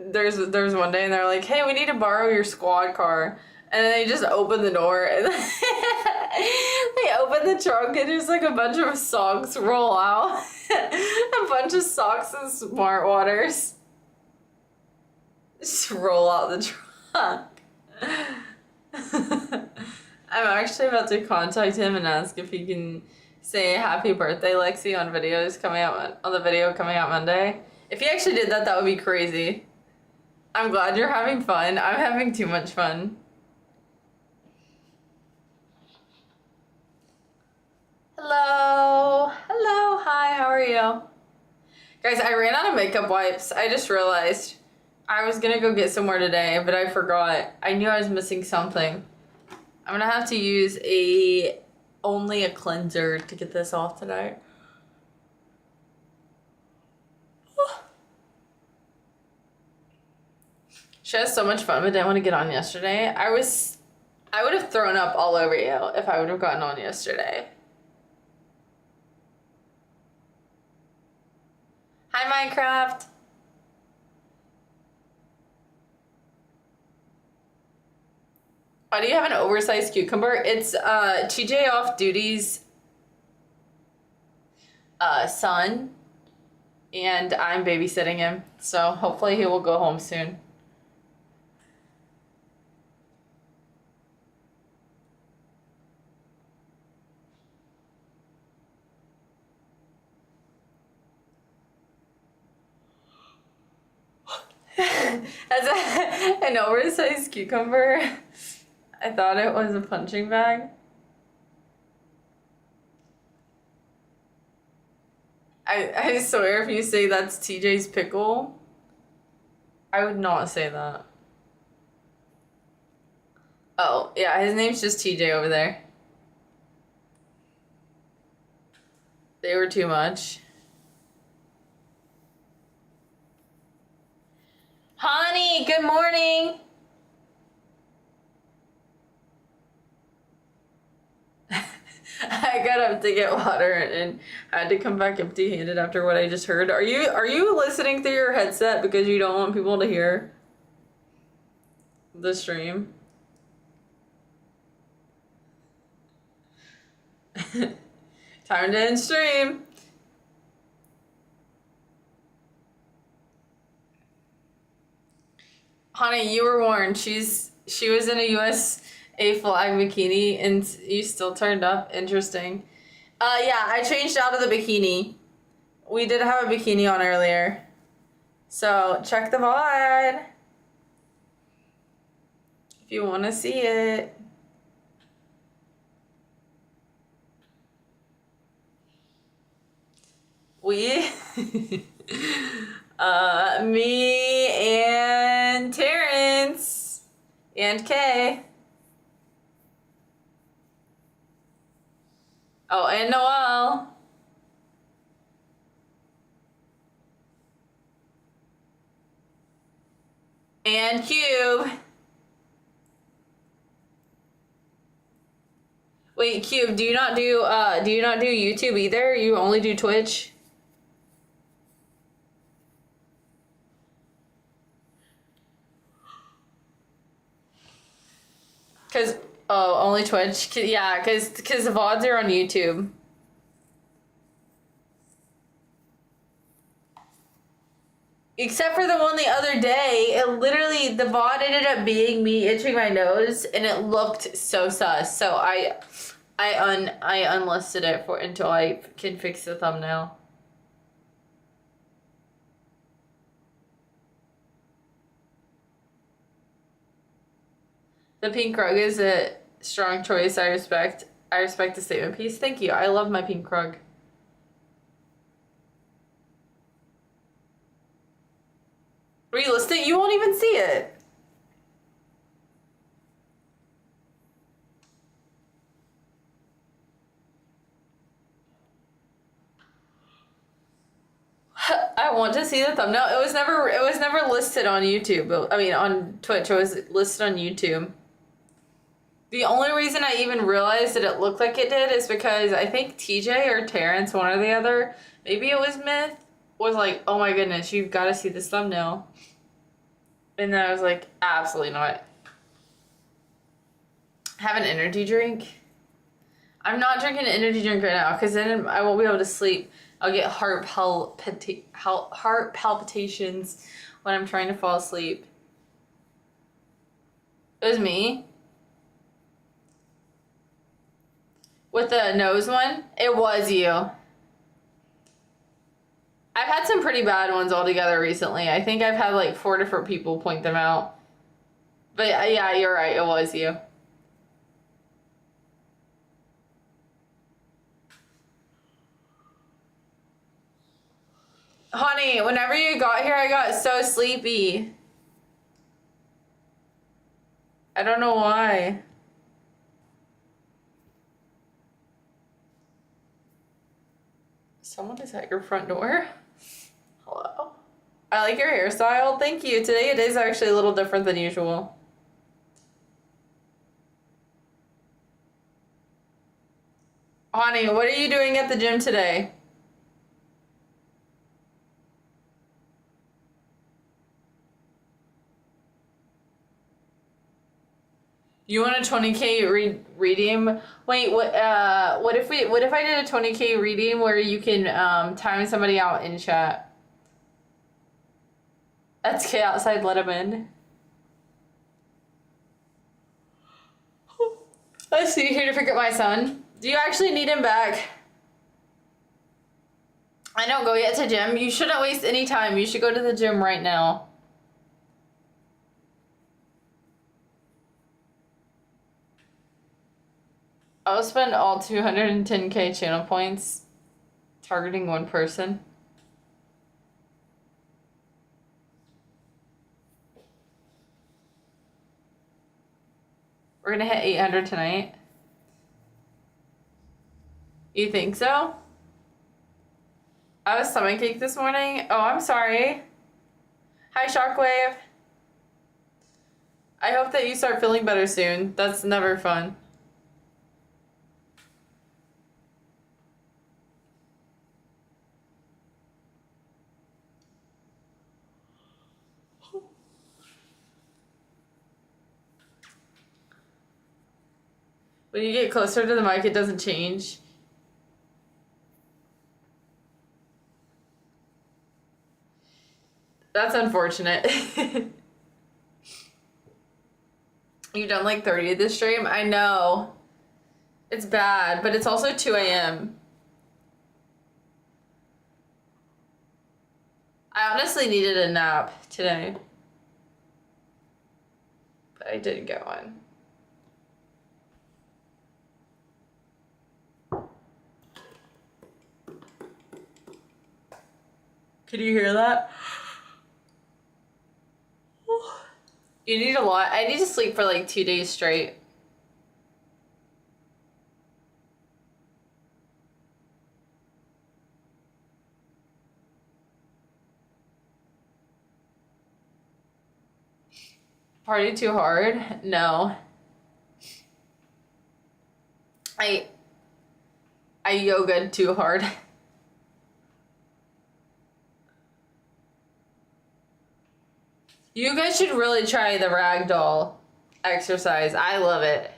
there's one day and they're like, hey, we need to borrow your squad car. And then they just open the door and they open the trunk and there's like a bunch of socks roll out. A bunch of socks and Smart Waters just roll out the trunk. I'm actually about to contact him and ask if he can say happy birthday, Lexi, on videos coming out, on the video coming out Monday. If he actually did that, that would be crazy. I'm glad you're having fun. I'm having too much fun. Hello. Hello. Hi, how are you? Guys, I ran out of makeup wipes. I just realized I was gonna go get somewhere today, but I forgot. I knew I was missing something. I'm gonna have to use only a cleanser to get this off tonight. She has so much fun, but didn't want to get on yesterday. I would have thrown up all over you if I would have gotten on yesterday. Hi, Minecraft. Why do you have an oversized cucumber? It's TJ off duty's son, and I'm babysitting him. So hopefully he will go home soon. As an oversized cucumber, I thought it was a punching bag. I swear if you say that's TJ's pickle, I would not say that. Oh, yeah, his name's just TJ over there. They were too much. Honey, good morning. I got up to get water and had to come back empty-handed after what I just heard. Are you listening through your headset because you don't want people to hear the stream? Time to end stream. Honey, you were warned. She was in a USA flag bikini and you still turned up. Interesting. Yeah, I changed out of the bikini. We did have a bikini on earlier. So check the VOD if you want to see it. We me and Terrence and Kay. Oh, and Noel. And Cube. Wait, Cube, do you not do YouTube either? You only do Twitch? Cause only Twitch. Yeah, cause the VODs are on YouTube. Except for the one the other day, it literally, the VOD ended up being me itching my nose, and it looked so sus. So I unlisted it for until I can fix the thumbnail. The pink rug is a strong choice. I respect the statement piece. Thank you. I love my pink rug. Relist it, you won't even see it. I want to see the thumbnail. It was never listed on YouTube. I mean on Twitch. It was listed on YouTube. The only reason I even realized that it looked like it did is because I think TJ or Terrence, one or the other, maybe it was Myth, was like, oh my goodness, you've got to see this thumbnail. And then I was like, absolutely not. Have an energy drink? I'm not drinking an energy drink right now because then I won't be able to sleep. I'll get heart palpitations when I'm trying to fall asleep. It was me. With the nose one? It was you. I've had some pretty bad ones altogether recently. I think I've had like 4 different people point them out. But yeah, you're right. It was you. Honey, whenever you got here, I got so sleepy. I don't know why. Someone is at your front door. Hello. I like your hairstyle. Thank you. Today it is actually a little different than usual. Honey, what are you doing at the gym today? You want a 20K redeem? Wait, what if I did a 20K redeem where you can time somebody out in chat? That's Kay outside, let him in. I see you here to pick up my son. Do you actually need him back? I don't go yet to gym. You shouldn't waste any time. You should go to the gym right now. I'll spend all 210k channel points targeting one person. We're gonna hit 800 tonight. You think so? I have a stomachache this morning. Oh, I'm sorry. Hi, Shockwave. I hope that you start feeling better soon. That's never fun. When you get closer to the mic, it doesn't change. That's unfortunate. You've done like 30 of this stream? I know. It's bad, but it's also 2 a.m. I honestly needed a nap today. But I didn't get one. Can you hear that? You need a lot. I need to sleep for like 2 days straight. Party too hard? No. I yogaed too hard. You guys should really try the ragdoll exercise. I love it.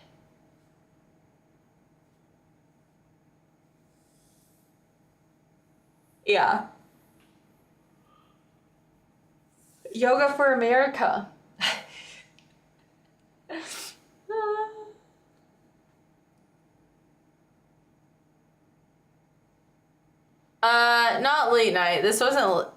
Yeah. Yoga for America. Not late night. This wasn't.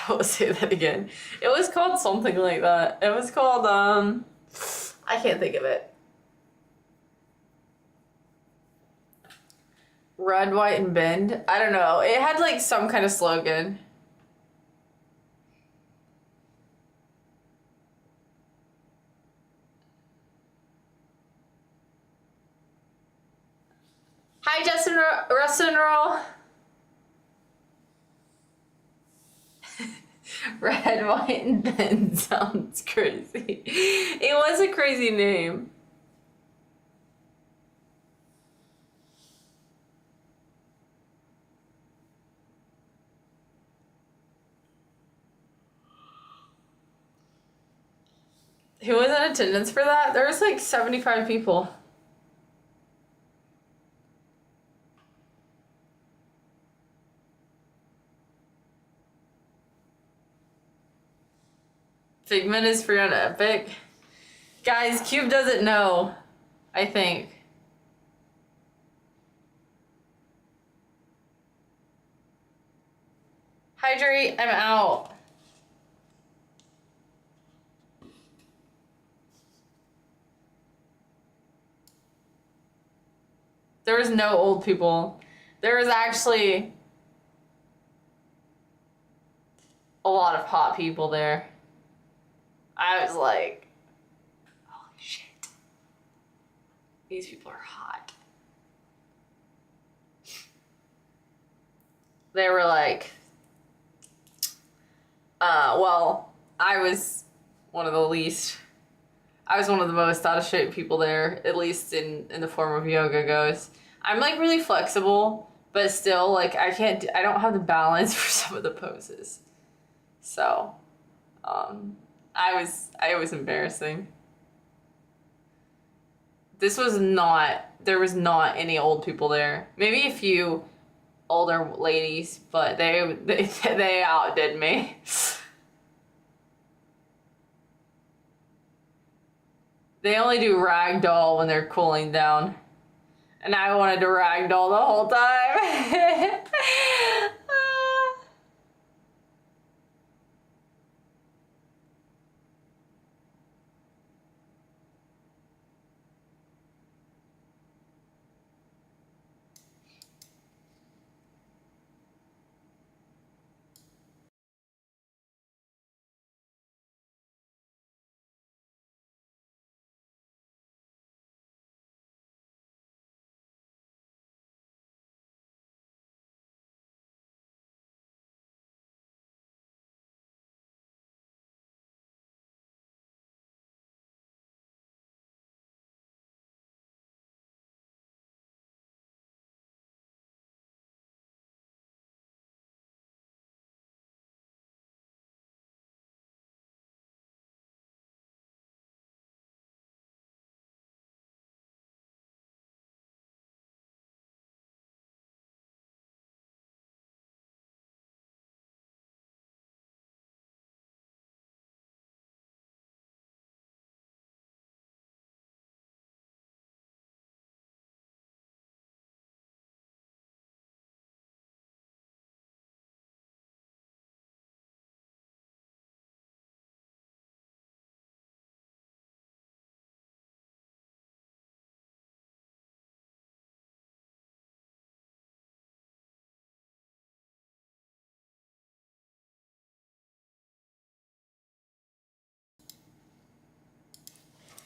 Don't say that again. It was called something like that. It was called, I can't think of it. Red, white, and bend. I don't know. It had like some kind of slogan. Hi, Justin Rustin Roll. Red, white, and bend sounds crazy. It was a crazy name. Who was in attendance for that? There was like 75 people. Figment is free on Epic. Guys, Cube doesn't know, I think. Hydrate, I'm out. There was no old people. There was actually a lot of hot people there. I was like, holy shit. These people are hot. They were like, well, I was one of the most out of shape people there, at least in the form of yoga goes. I'm like really flexible, but still like I don't have the balance for some of the poses. So, it was embarrassing. There was not any old people there. Maybe a few older ladies, but they outdid me. They only do ragdoll when they're cooling down. And I wanted to ragdoll the whole time.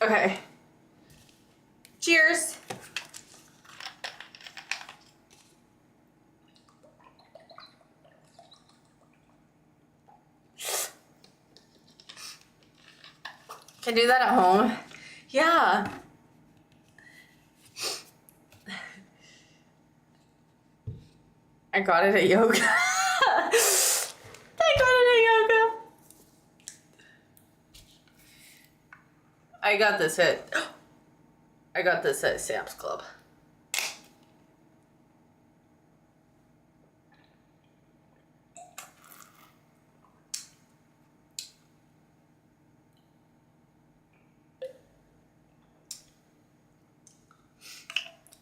Okay. Cheers. Can do that at home? Yeah. I got it at yoga. I got it at yoga. I got this at Sam's Club.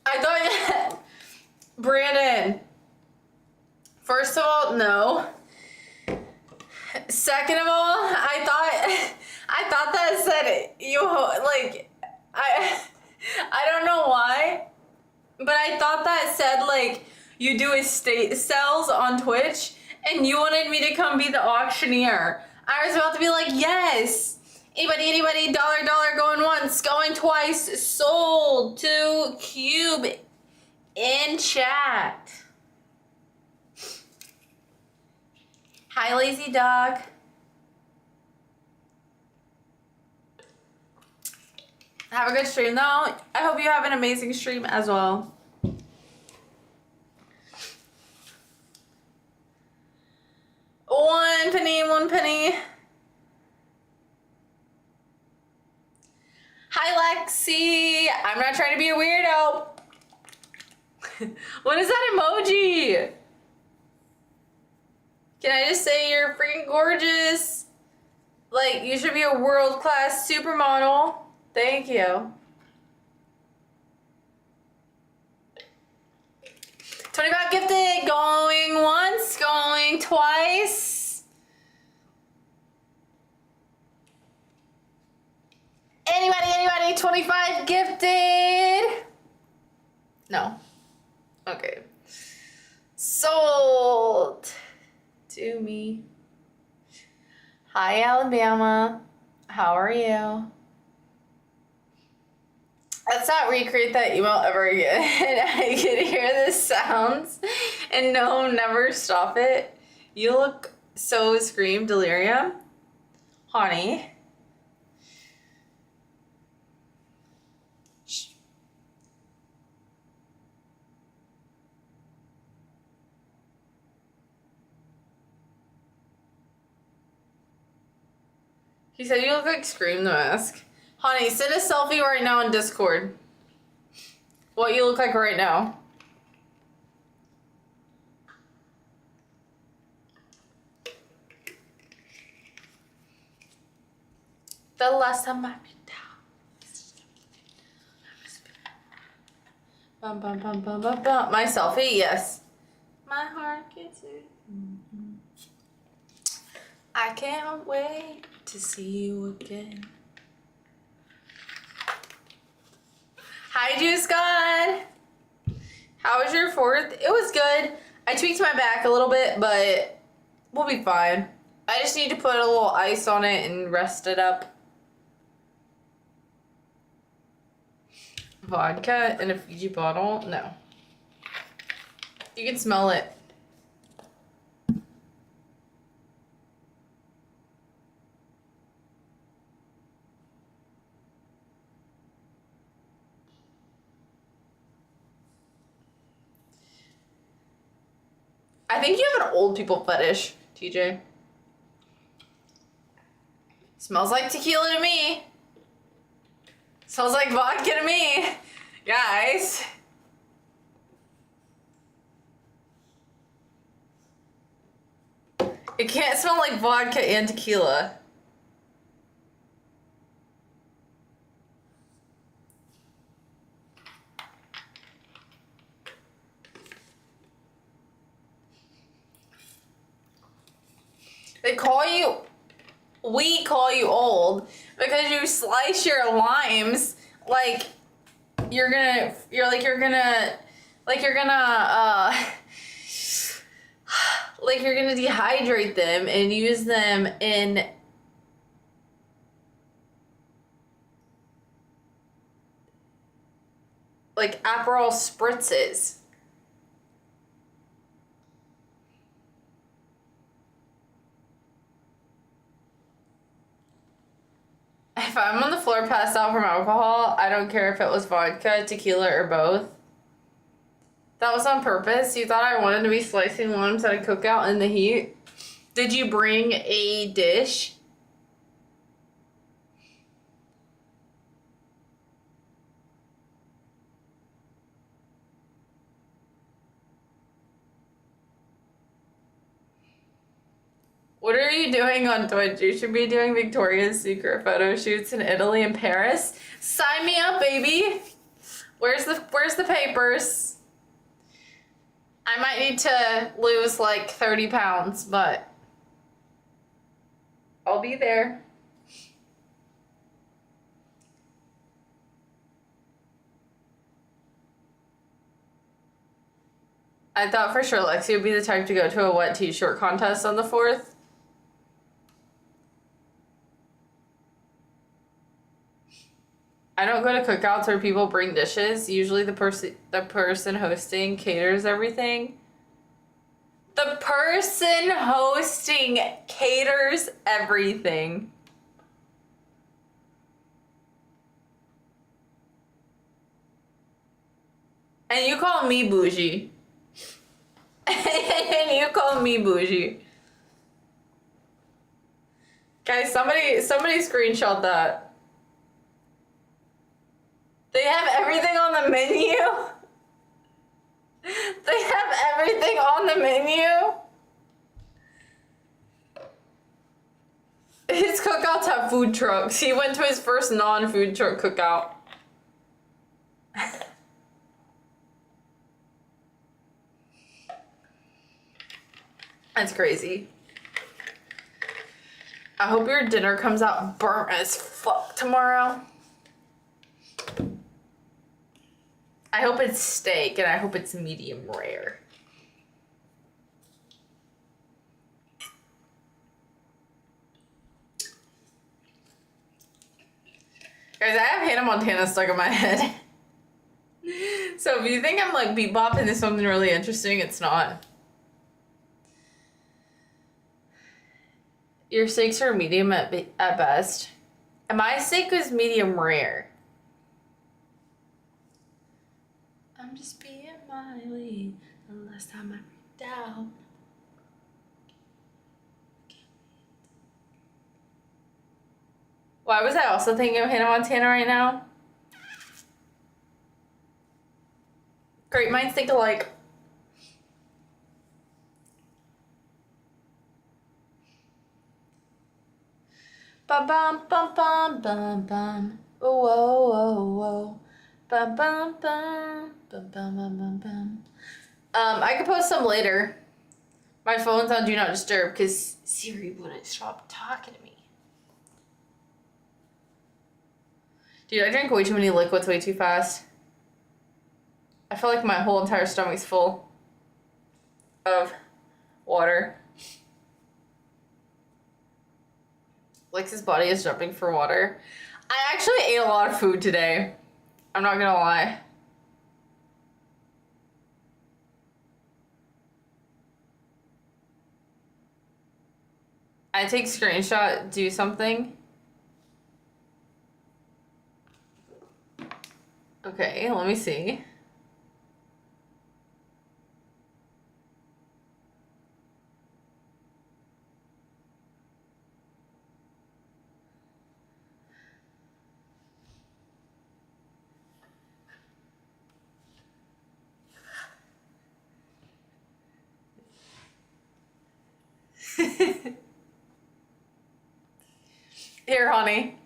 I thought, Brandon, first of all, no. Second of all, I thought that said you, like, I don't know why, but I thought that said, like, you do estate sales on Twitch, and you wanted me to come be the auctioneer. I was about to be like, yes. Anybody, dollar, going once, going twice, sold to Cube in chat. Hi, Lazy Dog. Have a good stream, though. I hope you have an amazing stream as well. One penny. Hi, Lexi. I'm not trying to be a weirdo. What is that emoji? Can I just say you're freaking gorgeous? Like, you should be a world-class supermodel. Thank you. 25 gifted. Going once, going twice. Anybody, 25 gifted? No. Okay. Sold to me. Hi, Alabama. How are you? Let's not recreate that email ever again. I can hear the sounds and no, never stop it. You look so Scream Delirium. Honey. He said you look like Scream the Mask. Honey, send a selfie right now in Discord. What you look like right now. The last time I went down. Bum, bum, bum, bum, bum, bum. My selfie, yes. My heart gets it. I can't wait to see you again. Hi, Juice God. How was your 4th? It was good. I tweaked my back a little bit, but we'll be fine. I just need to put a little ice on it and rest it up. Vodka in a Fiji bottle? No. You can smell it. I think you have an old people fetish, TJ. Smells like tequila to me. Smells like vodka to me. Guys. It can't smell like vodka and tequila. We call you old because you slice your limes like you're gonna dehydrate them and use them in like Aperol spritzes. If I'm on the floor passed out from alcohol, I don't care if it was vodka, tequila, or both. That was on purpose. You thought I wanted to be slicing limes at a cookout in the heat? Did you bring a dish? What are you doing on Twitch? You should be doing Victoria's Secret photo shoots in Italy and Paris. Sign me up, baby. Where's the papers? I might need to lose like 30 pounds, but I'll be there. I thought for sure Lexi would be the type to go to a wet t-shirt contest on the 4th. I don't go to cookouts where people bring dishes. Usually the person hosting caters everything. The person hosting caters everything. And you call me bougie. And you call me bougie. Guys, somebody screenshot that. They have everything on the menu. They have everything on the menu. His cookouts have food trucks. He went to his first non-food truck cookout. That's crazy. I hope your dinner comes out burnt as fuck tomorrow. I hope it's steak and I hope it's medium rare. Guys, I have Hannah Montana stuck in my head. So if you think I'm like bebopping into something really interesting, it's not. Your steaks are medium at best. And my steak was medium rare. I'm just being Miley. The last time I read down. Why was I also thinking of Hannah Montana right now? Great minds think alike. Bum bum bum bum bum bum. Oh whoa whoa whoa. Bum bum bum bum bum bum bum bum. I can post some later. My phone's on Do Not Disturb because Siri wouldn't stop talking to me. Dude, I drink way too many liquids way too fast. I feel like my whole entire stomach's full of water. Lex's body is jumping for water. I actually ate a lot of food today. I'm not gonna lie. I take screenshot, do something. Okay, let me see. Here, honey.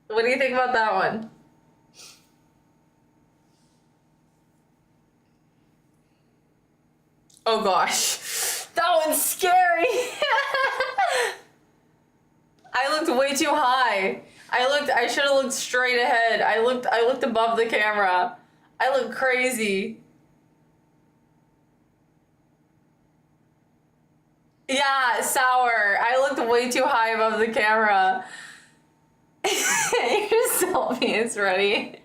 What do you think about that one? Oh gosh. That one's scary. I looked way too high. I should have looked straight ahead. I looked above the camera. I look crazy. Yeah, sour. I looked way too high above the camera. Your selfie is ready.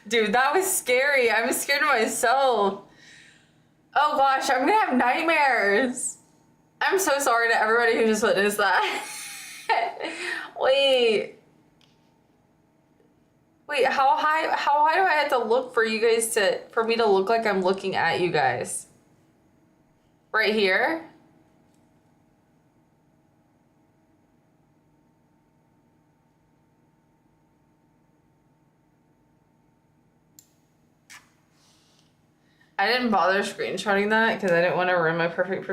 Dude, that was scary. I'm scared of myself. Oh gosh, I'm gonna have nightmares. I'm so sorry to everybody who just witnessed that. Wait. Wait, how high do I have to look for you guys for me to look like I'm looking at you guys? Right here? I didn't bother screenshotting that because I didn't want to ruin my perfect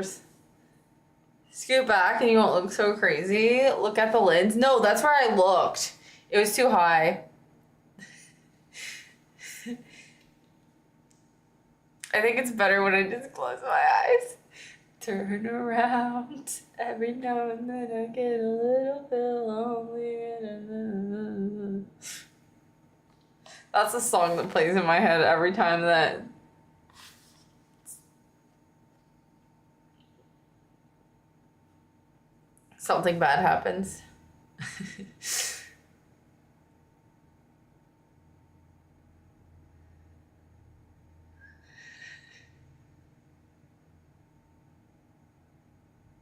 Scoot back and you won't look so crazy. Look at the lids. No, that's where I looked. It was too high. I think it's better when I just close my eyes. Turn around. Every now and then I get a little bit lonely. That's a song that plays in my head every time that something bad happens.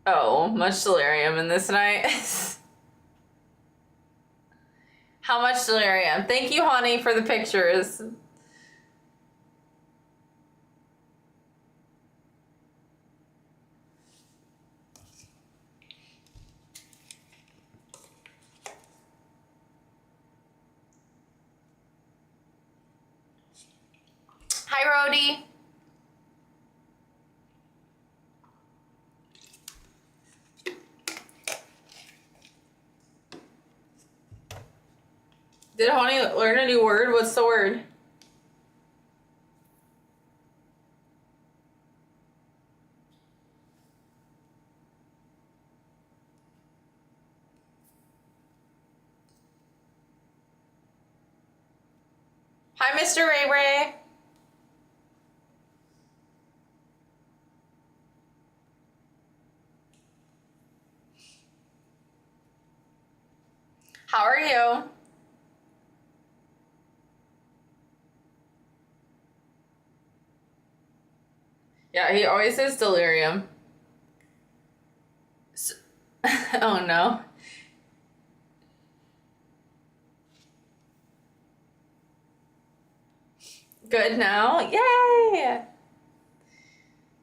Oh, much delirium in this night. How much delirium? Thank you, honey, for the pictures. Hi, Rhodey. Did honey learn a new word? What's the word? Hi, Mr. Ray Ray. How are you? Yeah, he always says delirium. Oh no. Good now? Yay!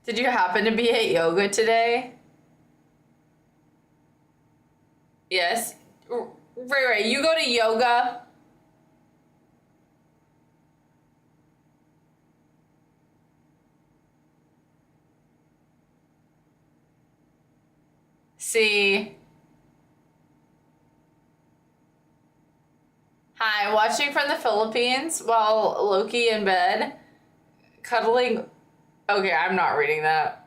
Did you happen to be at yoga today? Yes. Right. You go to yoga. See. Hi, watching from the Philippines while Loki in bed, cuddling. Okay, I'm not reading that.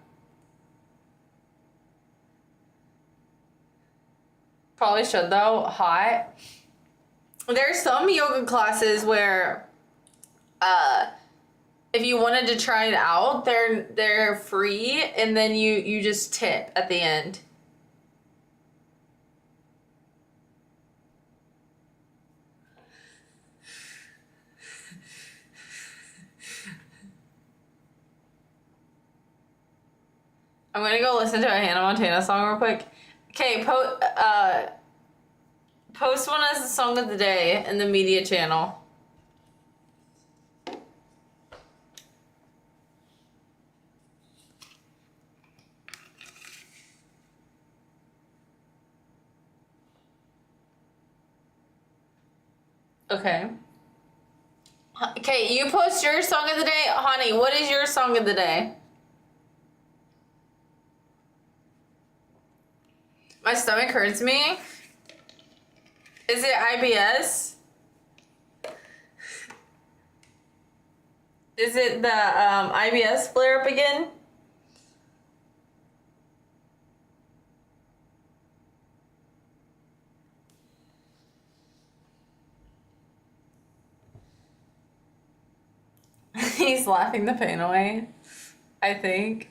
Probably should though. Hot. There's some yoga classes where, if you wanted to try it out, they're free, and then you just tip at the end. I'm gonna go listen to a Hannah Montana song real quick. Okay, post one as the song of the day in the media channel. Okay. Okay, you post your song of the day. Honey, what is your song of the day? My stomach hurts me. Is it IBS? Is it the IBS flare up again? He's laughing the pain away, I think.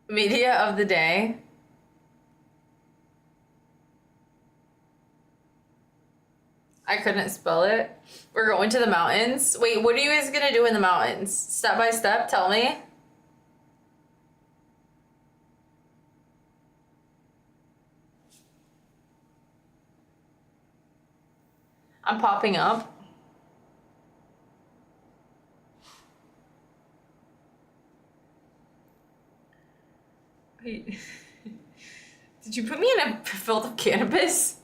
Media of the day. I couldn't spell it. We're going to the mountains. Wait, what are you guys gonna do in the mountains? Step by step, tell me. I'm popping up. Wait. Did you put me in a field of cannabis?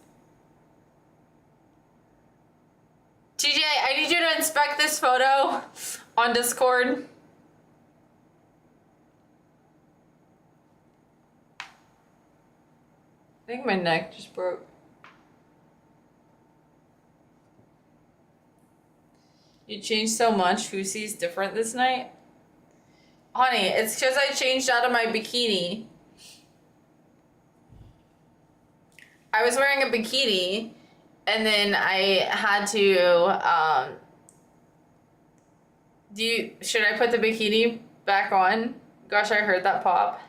TJ, I need you to inspect this photo on Discord. I think my neck just broke. You changed so much. Who sees different this night? Honey, it's because I changed out of my bikini. I was wearing a bikini, and then I had to, should I put the bikini back on? Gosh, I heard that pop.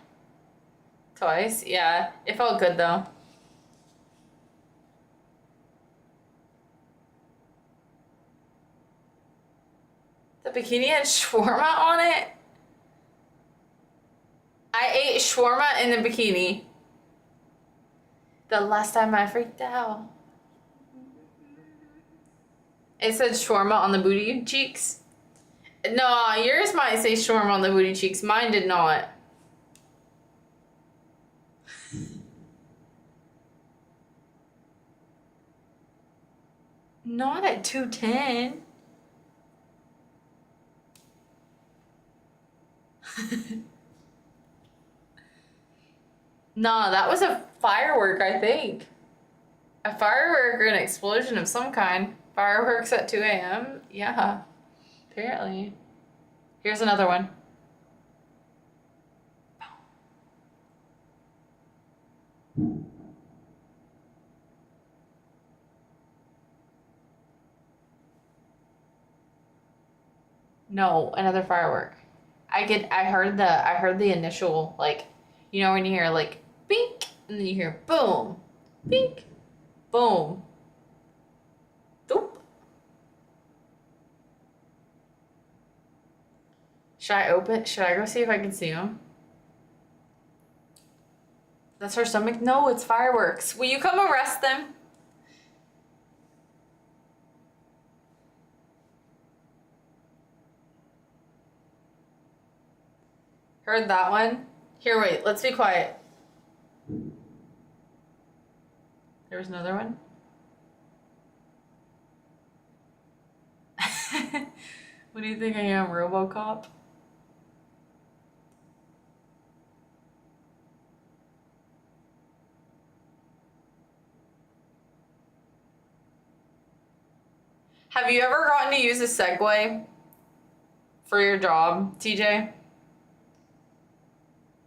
Twice, yeah. It felt good though. The bikini had shawarma on it? I ate shawarma in the bikini. The last time I freaked out. It said shawarma on the booty cheeks. No, yours might say shawarma on the booty cheeks. Mine did not. Not at 210. Nah, that was a firework, I think. A firework or an explosion of some kind. Fireworks at 2 a.m.? Yeah, apparently. Here's another one. No, another firework. I heard the initial, like, you know when you hear like bink and then you hear boom, bink, boom, doop. Should I go see if I can see them? That's her stomach? No, it's fireworks. Will you come arrest them? Heard that one? Here, wait, let's be quiet. There was another one? What do you think I am, RoboCop? Have you ever gotten to use a Segway for your job, TJ?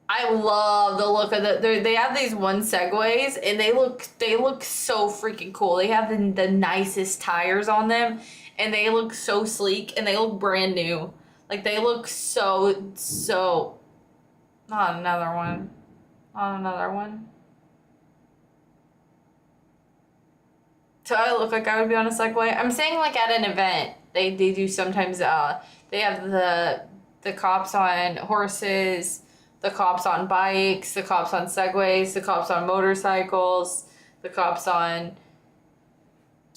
I love the look of they have these one Segways and they look so freaking cool. They have the nicest tires on them and they look so sleek and they look brand new. Like they look so not another one. Not another one. So I look like I would be on a Segway. I'm saying like at an event. They do sometimes they have the cops on horses, the cops on bikes, the cops on Segways, the cops on motorcycles, the cops on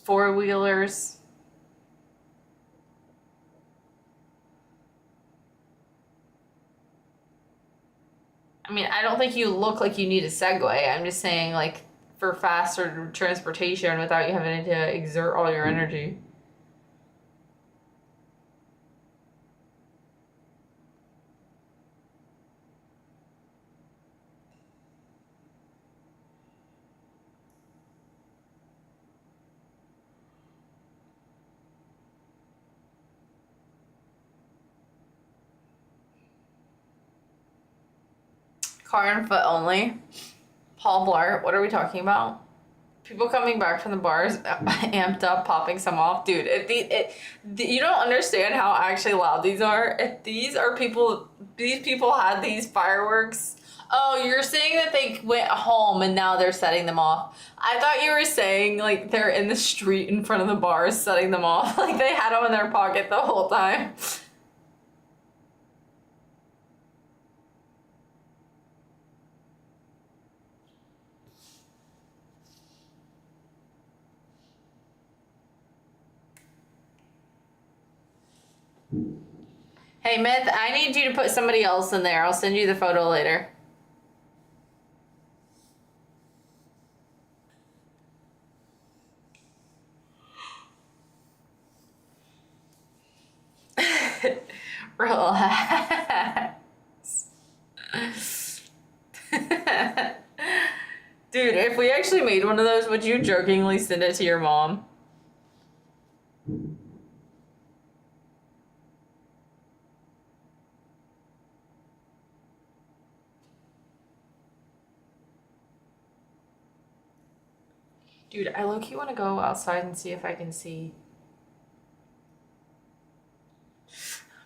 four-wheelers. I mean, I don't think you look like you need a Segway. I'm just saying, like, for faster transportation without you having to exert all your energy. Car and foot only. Paul Blart, what are we talking about? People coming back from the bars, amped up, popping some off. Dude, you don't understand how actually loud these are. If these people had these fireworks. Oh, you're saying that they went home and now they're setting them off. I thought you were saying like they're in the street in front of the bars setting them off. Like they had them in their pocket the whole time. Hey, Myth, I need you to put somebody else in there. I'll send you the photo later. Relax. Dude, if we actually made one of those, would you jokingly send it to your mom? Dude, I low-key want to go outside and see if I can see.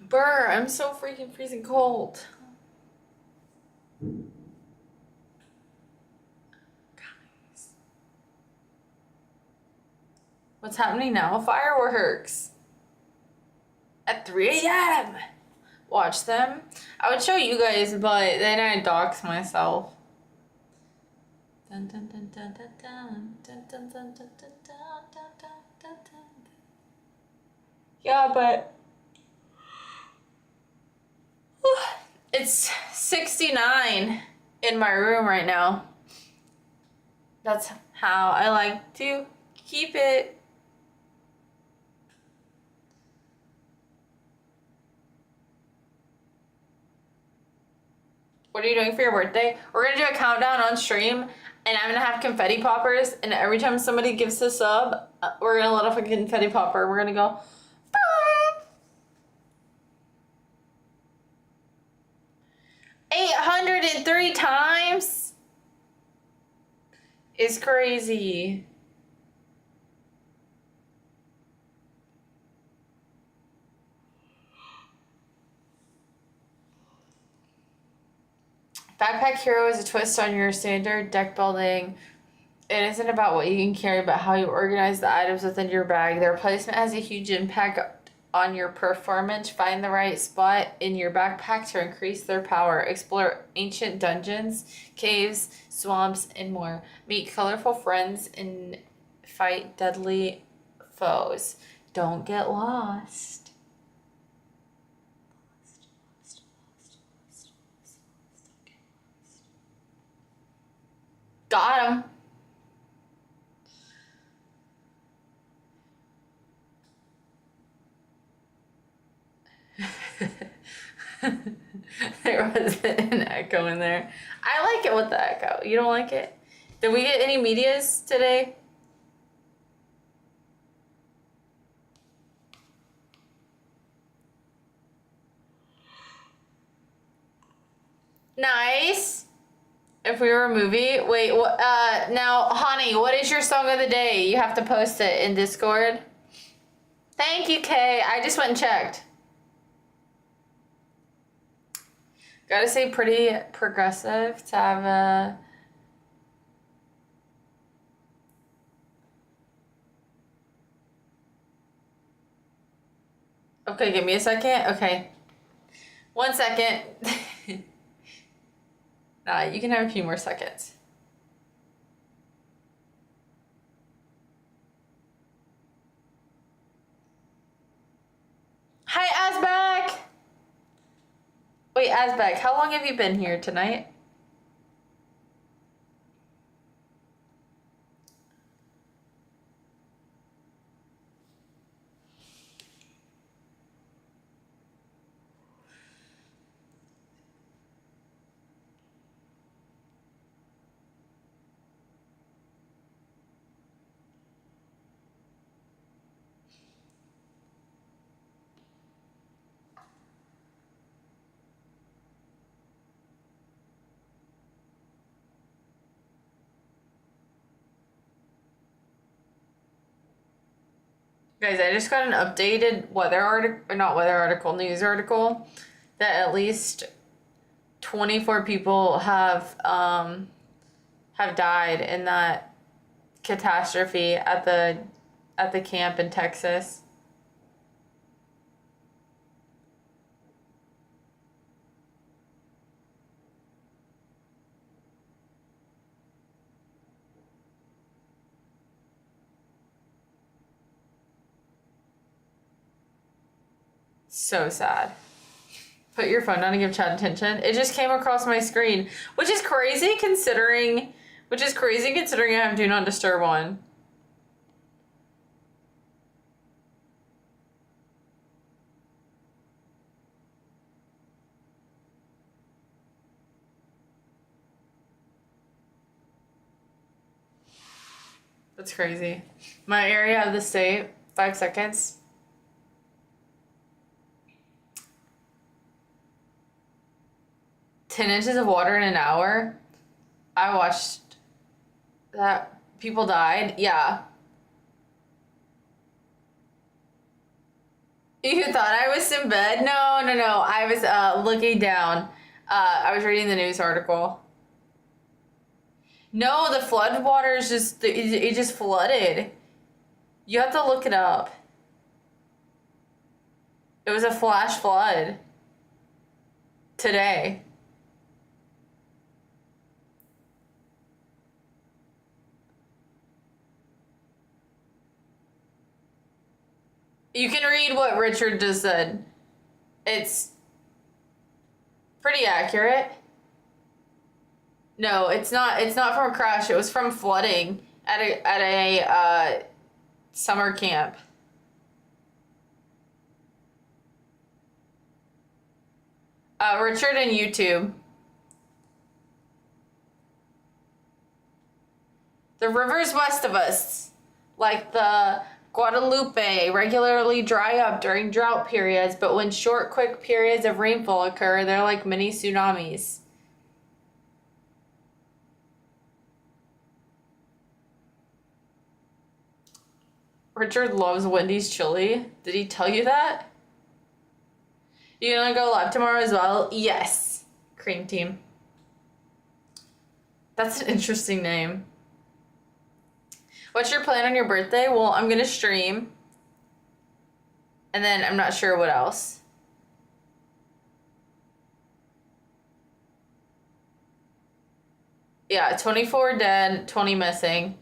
Brr, I'm so freaking freezing cold. Guys. What's happening now? Fireworks. At 3 a.m. Watch them. I would show you guys, but then I'd dox myself. Dun, dun, dun, dun, dun, dun, dun, dun, dun, dun, dun, dun, dun, dun. Yeah, but it's 69 in my room right now. That's how I like to keep it. What are you doing for your birthday? We're gonna do a countdown on stream, and I'm gonna have confetti poppers, and every time somebody gives a sub, we're gonna let off a confetti popper. We're gonna go, "Boom." 803 times is crazy. Backpack Hero is a twist on your standard deck building. It isn't about what you can carry, but how you organize the items within your bag. Their placement has a huge impact on your performance. Find the right spot in your backpack to increase their power. Explore ancient dungeons, caves, swamps, and more. Meet colorful friends and fight deadly foes. Don't get lost. Got him. There was an echo in there. I like it with the echo. You don't like it? Did we get any medias today? Nice. If we were a movie, wait. Now, honey, what is your song of the day? You have to post it in Discord. Thank you, Kay. I just went and checked. Gotta say, pretty progressive to have a. Okay, give me a second. Okay. 1 second. You can have a few more seconds. Hi, Asbak! Wait, Asbak, how long have you been here tonight? Guys, I just got an updated news article that at least 24 people have died in that catastrophe at the camp in Texas. So sad. Put your phone down and give chat attention. It just came across my screen, which is crazy considering I have Do Not Disturb on. That's crazy. My area of the state, 5 seconds. "10 inches of water in an hour." I watched that. People died. Yeah. You thought I was in bed? No. I was looking down. I was reading the news article. No, the flood water is it just flooded. You have to look it up. It was a flash flood today. You can read what Richard just said. It's pretty accurate. No, it's not. It's not from a crash. It was from flooding at a summer camp. Richard and YouTube. The rivers west of us, like the Guadalupe, regularly dry up during drought periods, but when short, quick periods of rainfall occur, they're like mini tsunamis. Richard loves Wendy's chili. Did he tell you that? You gonna go live tomorrow as well? Yes. Cream Team. That's an interesting name. What's your plan on your birthday? Well, I'm gonna stream. And then I'm not sure what else. Yeah, 24 dead, 20 missing.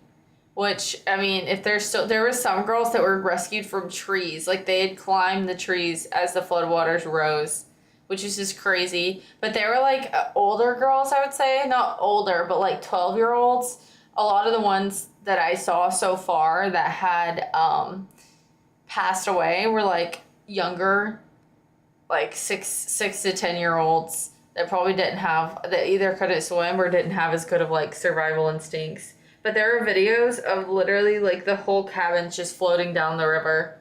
Which, I mean, if there were some girls that were rescued from trees. Like, they had climbed the trees as the floodwaters rose which is just crazy. But they were like older girls, I would say. Not older, but like 12-year-olds. A lot of the ones that I saw so far that had passed away were like younger, like 6 to 10-year-olds that probably didn't have, that either couldn't swim or didn't have as good of like survival instincts. But there are videos of literally like the whole cabins just floating down the river.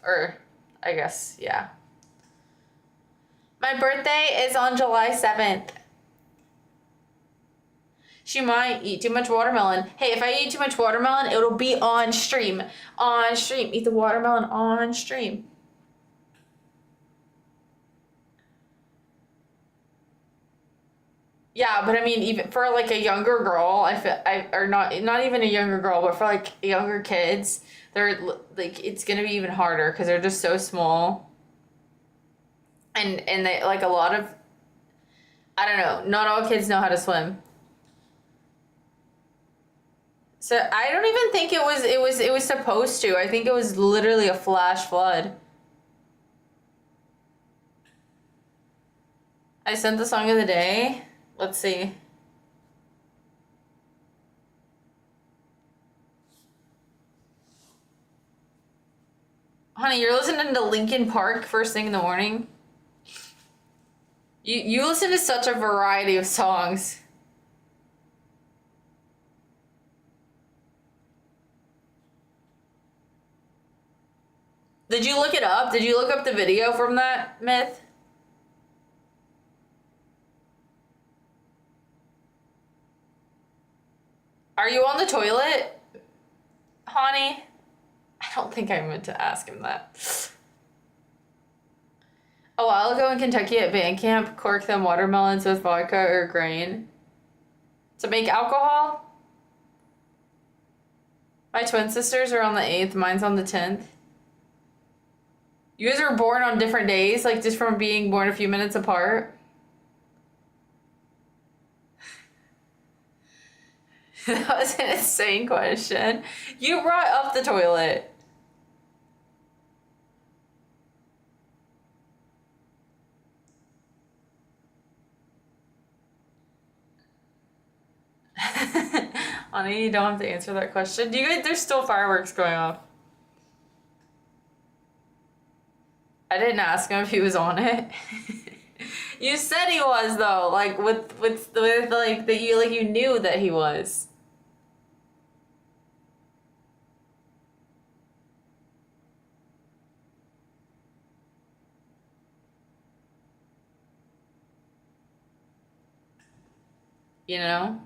Or, I guess, yeah. My birthday is on July 7th. She might eat too much watermelon. Hey, if I eat too much watermelon, it'll be on stream. On stream. Eat the watermelon on stream. Yeah, but I mean, even for like a younger girl, or not even a younger girl, but for like younger kids, they're like, it's gonna be even harder because they're just so small. And they like a lot of, I don't know, not all kids know how to swim. So I don't even think it was supposed to. I think it was literally a flash flood. I sent the song of the day. Let's see. Honey, you're listening to Linkin Park first thing in the morning? You listen to such a variety of songs. Did you look it up? Did you look up the video from that, Myth? Are you on the toilet, honey? I don't think I meant to ask him that. A while ago in Kentucky at band camp, corked them watermelons with vodka or grain to make alcohol. My twin sisters are on the 8th, mine's on the 10th. You guys were born on different days, like just from being born a few minutes apart? That was an insane question. You brought up the toilet. Honey, you don't have to answer that question. Do you guys, there's still fireworks going off. I didn't ask him if he was on it. You said he was though, like with like that you knew that he was. You know?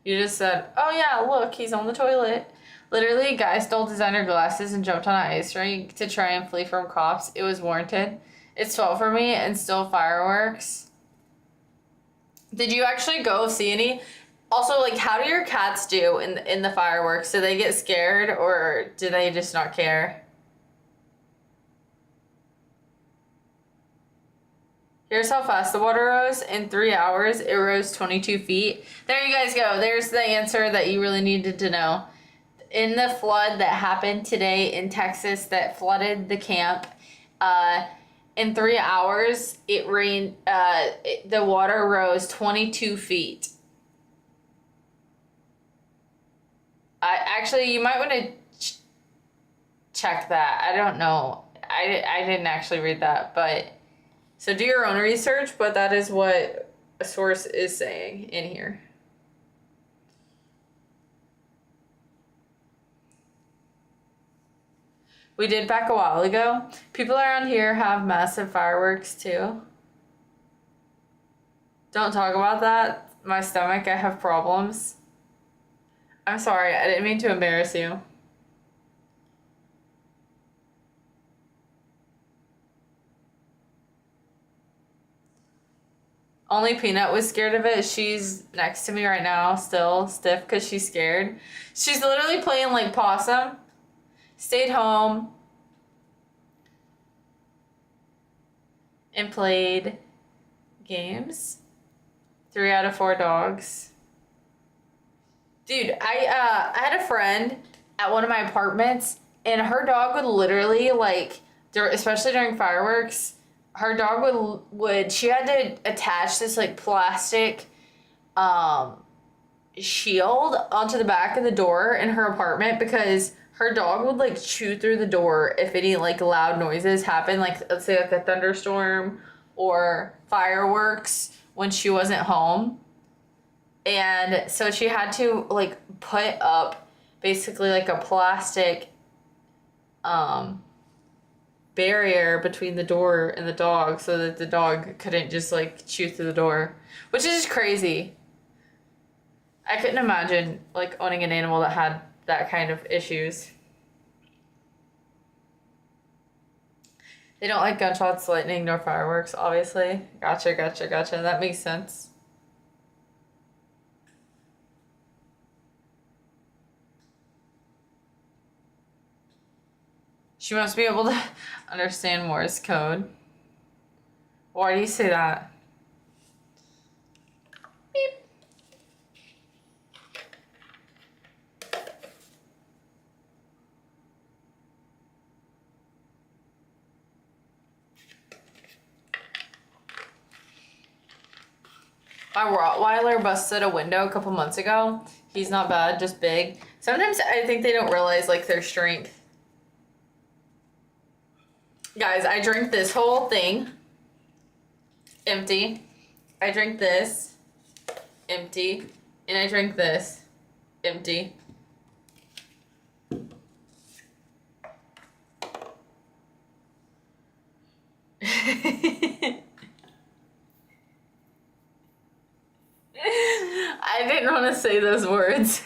You just said, "Oh yeah, look, he's on the toilet." Literally, a guy stole designer glasses and jumped on an ice rink to try and flee from cops. It was warranted. It's 12 for me and still fireworks. Did you actually go see any? Also, like, how do your cats do in the fireworks? Do they get scared or do they just not care? Here's how fast the water rose. In 3 hours, it rose 22 feet. There you guys go. There's the answer that you really needed to know. In the flood that happened today in Texas that flooded the camp, in 3 hours, it rained, the water rose 22 feet. Actually, you might want to check that. I don't know. I didn't actually read that, but so do your own research, but that is what a source is saying in here. We did back a while ago. People around here have massive fireworks too. Don't talk about that. My stomach, I have problems. I'm sorry, I didn't mean to embarrass you. Only Peanut was scared of it. She's next to me right now, still stiff because she's scared. She's literally playing like possum. Stayed home and played games. 3 out of 4 dogs. Dude, I had a friend at one of my apartments, and her dog would literally like especially during fireworks, her dog would she had to attach this like plastic shield onto the back of the door in her apartment because her dog would like chew through the door if any like loud noises happen, like let's say like a thunderstorm or fireworks when she wasn't home. And so she had to like put up basically like a plastic barrier between the door and the dog so that the dog couldn't just like chew through the door, which is just crazy. I couldn't imagine like owning an animal that had that kind of issues. They don't like gunshots, lightning, nor fireworks, obviously. Gotcha. That makes sense. She must be able to understand Morse code. Why do you say that? Beep. My Rottweiler busted a window a couple months ago. He's not bad, just big. Sometimes I think they don't realize like their strength. Guys, I drink this whole thing empty. I drink this empty. And I drink this empty. I didn't want to say those words.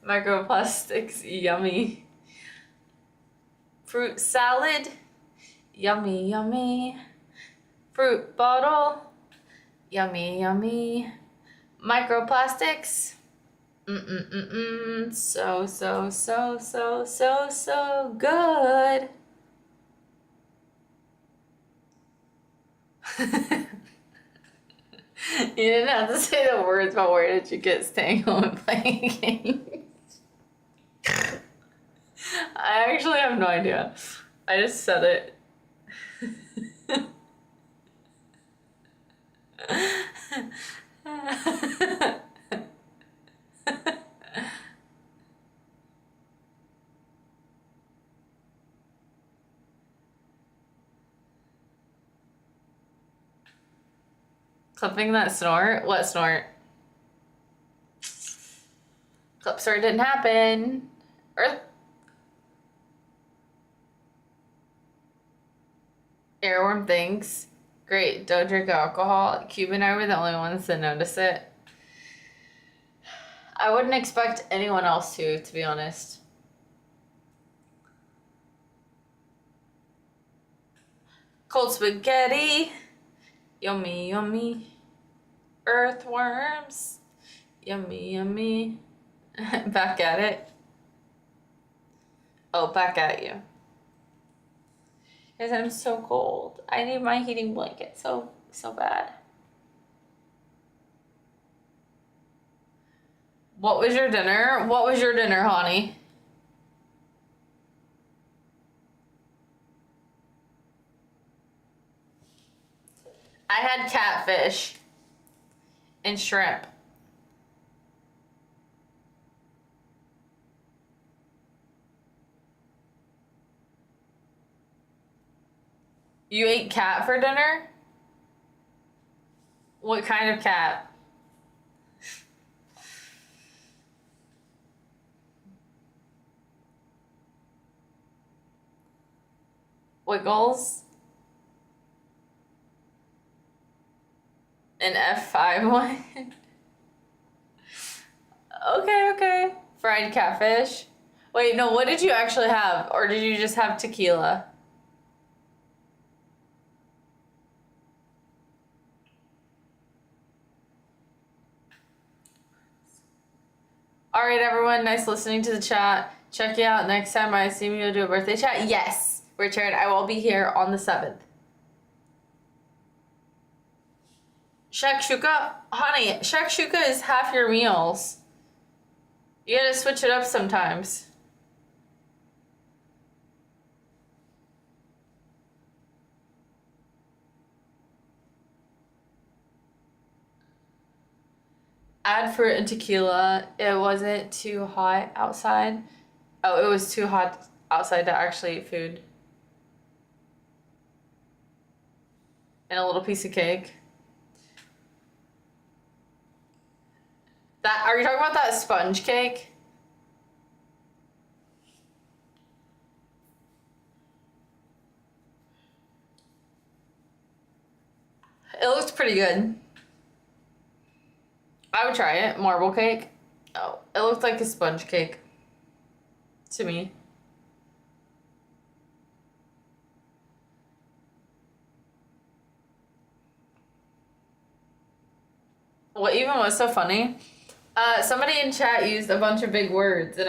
Microplastics, yummy. Fruit salad, yummy, yummy. Fruit bottle, yummy, yummy. Microplastics, so good. You didn't have to say the words, but where did you get staying home and playing games? I actually have no idea. I just said it. Clipping that snort? What snort? Clip snort didn't happen. Earth. Airworm thinks. Great, don't drink alcohol. Cube and I were the only ones to notice it. I wouldn't expect anyone else to be honest. Cold spaghetti. Yummy, yummy. Earthworms. Yummy, yummy. Back at it. Oh, back at you. Guys, I'm so cold. I need my heating blanket so bad. What was your dinner? What was your dinner, honey? I had catfish and shrimp. You ate cat for dinner? What kind of cat? Wiggles? An F5 one? Okay. Fried catfish. Wait, no, what did you actually have? Or did you just have tequila? All right, everyone. Nice listening to the chat. Check you out next time I see me. We'll do a birthday chat. Yes, Richard. I will be here on the 7th. Shakshuka, honey. Shakshuka is half your meals. You gotta switch it up sometimes. Add fruit and tequila. It wasn't too hot outside. Oh, it was too hot outside to actually eat food. And a little piece of cake. That, are you talking about that sponge cake? It looks pretty good. I would try it. Marble cake. Oh, it looked like a sponge cake to me. What even was so funny? Somebody in chat used a bunch of big words, and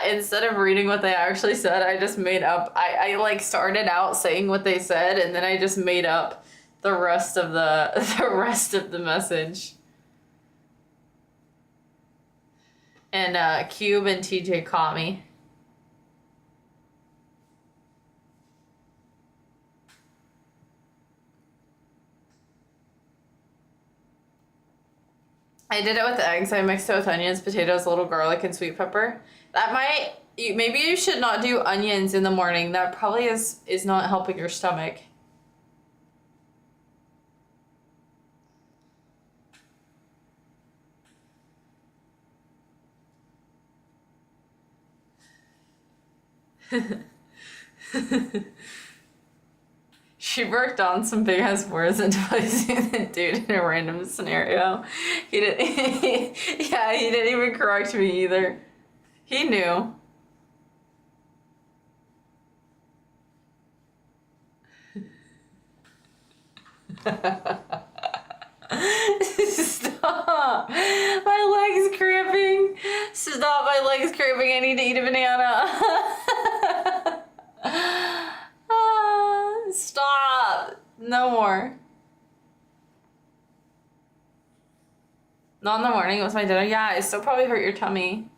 instead of reading what they actually said, I just made up. I like started out saying what they said, and then I just made up the rest of the rest of the message. And Cube and TJ caught me. I did it with eggs. I mixed it with onions, potatoes, a little garlic, and sweet pepper. That might, maybe you should not do onions in the morning. That probably is not helping your stomach. She worked on some big ass words and placing the dude in a random scenario. He didn't. Yeah, he didn't even correct me either. He knew. Stop! My leg's cramping. Stop! My leg's cramping. I need to eat a banana. Stop! No more. Not in the morning. It was my dinner. Yeah, it still probably hurt your tummy.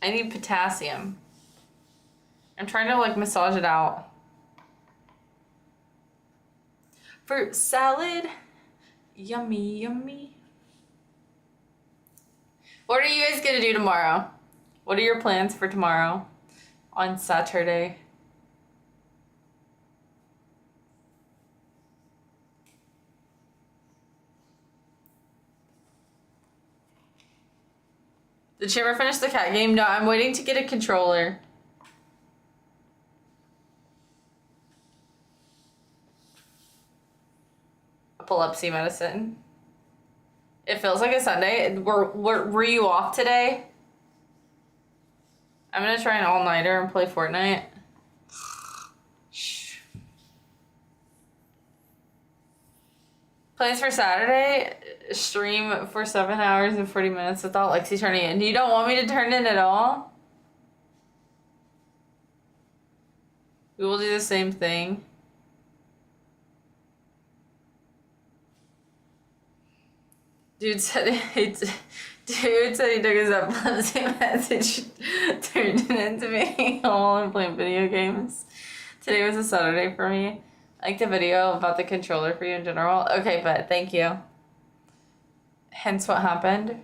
I need potassium. I'm trying to like massage it out. Fruit salad. Yummy, yummy. What are you guys gonna do tomorrow? What are your plans for tomorrow on Saturday? Did you ever finish the cat game? No, I'm waiting to get a controller. Epilepsy medicine. It feels like a Sunday. Were you off today? I'm gonna try an all-nighter and play Fortnite. Shh. Plans for Saturday? Stream for 7 hours and 40 minutes without Lexi turning in. You don't want me to turn in at all? We will do the same thing. Dude said he took his epilepsy message, turned it into me while I'm playing video games. Today was a Saturday for me. I liked the video about the controller for you in general. Okay, but thank you. Hence what happened.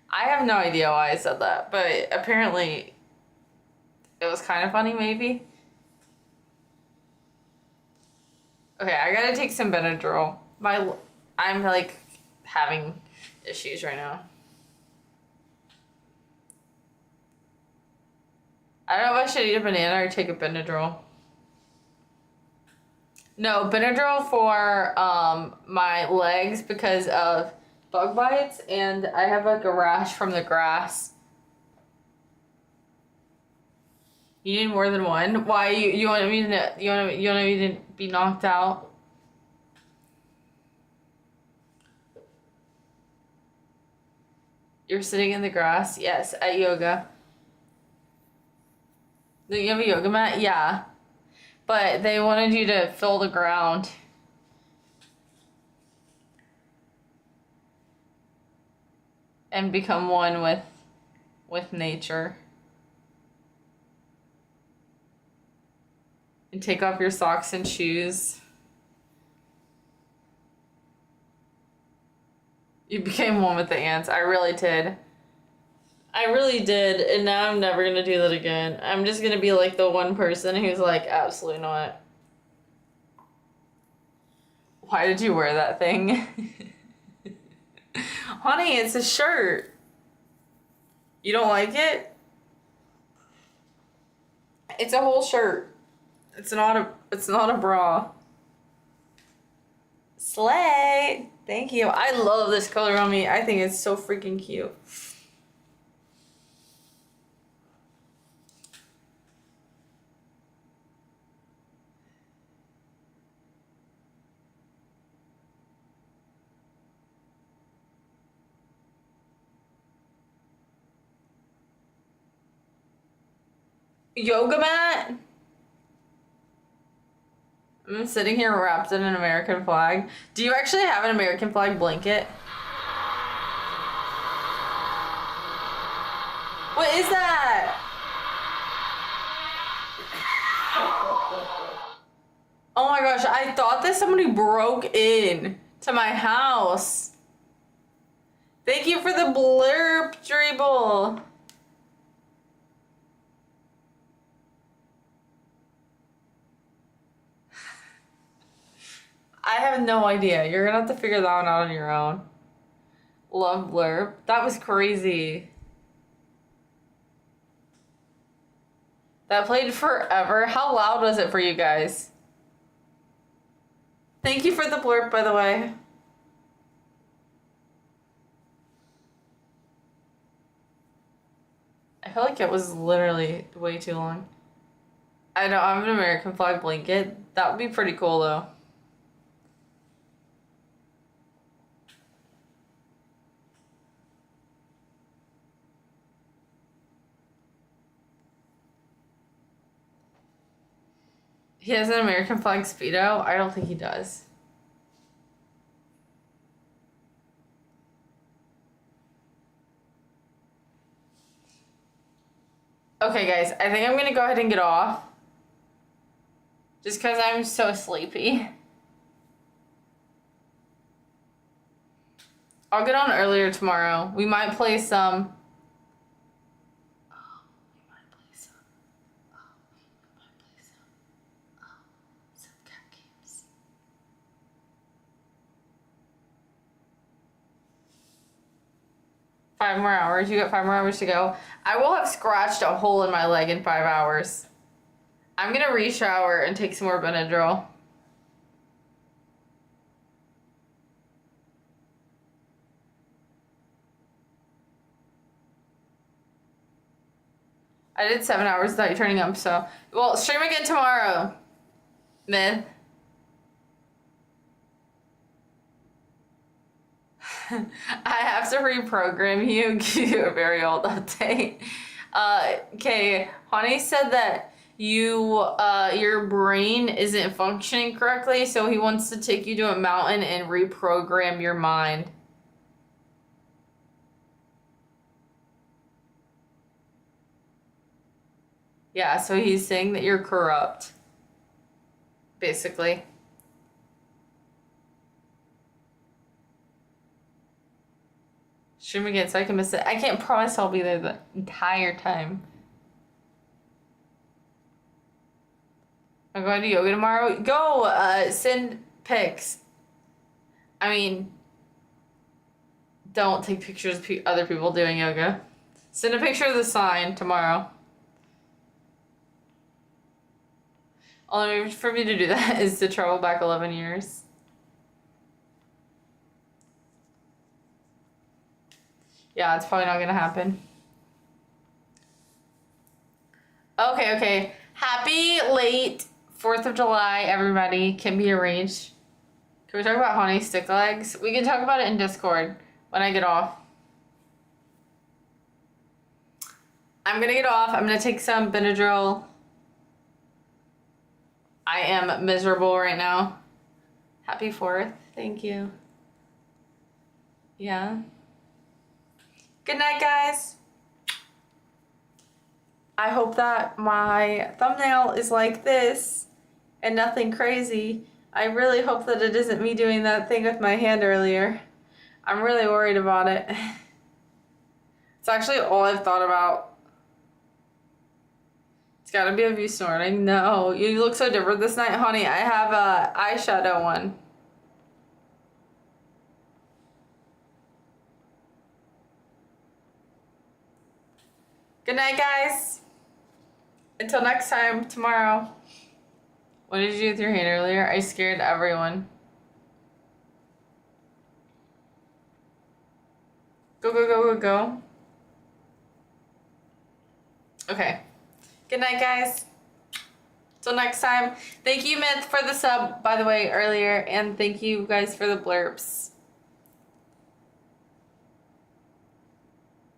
I have no idea why I said that, but apparently it was kind of funny, maybe. Okay, I gotta take some Benadryl. I'm like having issues right now. I don't know if I should eat a banana or take a Benadryl. No, Benadryl for my legs because of bug bites, and I have like a rash from the grass. You need more than one? Why you want me to be knocked out? You're sitting in the grass? Yes, at yoga. Do you have a yoga mat? Yeah. But they wanted you to fill the ground. And become one with nature. And take off your socks and shoes. You became one with the ants. I really did. I really did, and now I'm never gonna do that again. I'm just gonna be like the one person who's like, absolutely not. Why did you wear that thing? Honey, it's a shirt. You don't like it? It's a whole shirt. It's not a bra. Slay! Thank you. I love this color on me. I think it's so freaking cute. Yoga mat? I'm sitting here wrapped in an American flag. Do you actually have an American flag blanket? What is that? Oh my gosh, I thought that somebody broke in to my house. Thank you for the blurb, Dribble. I have no idea. You're gonna have to figure that one out on your own. Love blurb. That was crazy. That played forever. How loud was it for you guys? Thank you for the blurb, by the way. I feel like it was literally way too long. I know, I have an American flag blanket. That would be pretty cool, though. He has an American flag Speedo? I don't think he does. Okay, guys, I think I'm gonna go ahead and get off. Just because I'm so sleepy. I'll get on earlier tomorrow. We might play some... some cat games. Five more hours. You got 5 more hours to go. I will have scratched a hole in my leg in 5 hours. I'm gonna re-shower and take some more Benadryl. I did 7 hours without you turning up, so... Well, stream again tomorrow, Myth. I have to reprogram you, give you a very old update. Okay, Honey said that your brain isn't functioning correctly, so he wants to take you to a mountain and reprogram your mind. Yeah, so he's saying that you're corrupt, basically. Stream again so I can miss it. I can't promise I'll be there the entire time. I'm going to yoga tomorrow. Go, send pics. I mean, don't take pictures of other people doing yoga. Send a picture of the sign tomorrow. Only way for me to do that is to travel back 11 years. Yeah, it's probably not gonna happen. Okay. Happy late 4th of July, everybody. Can be arranged. Can we talk about honey stick legs? We can talk about it in Discord when I get off. I'm gonna get off. I'm gonna take some Benadryl. I am miserable right now. Happy 4th. Thank you. Yeah. Good night, guys. I hope that my thumbnail is like this. and nothing crazy. I really hope that it isn't me doing that thing with my hand earlier. I'm really worried about it. It's actually all I've thought about. It's gotta be of you snorting. No, you look so different this night, honey. I have a eyeshadow one. Good night, guys. Until next time, tomorrow. What did you do with your hand earlier? I scared everyone. Go, go, go, go, go. Okay. Good night, guys. Till next time. Thank you, Myth, for the sub, by the way, earlier. And thank you guys for the blurbs.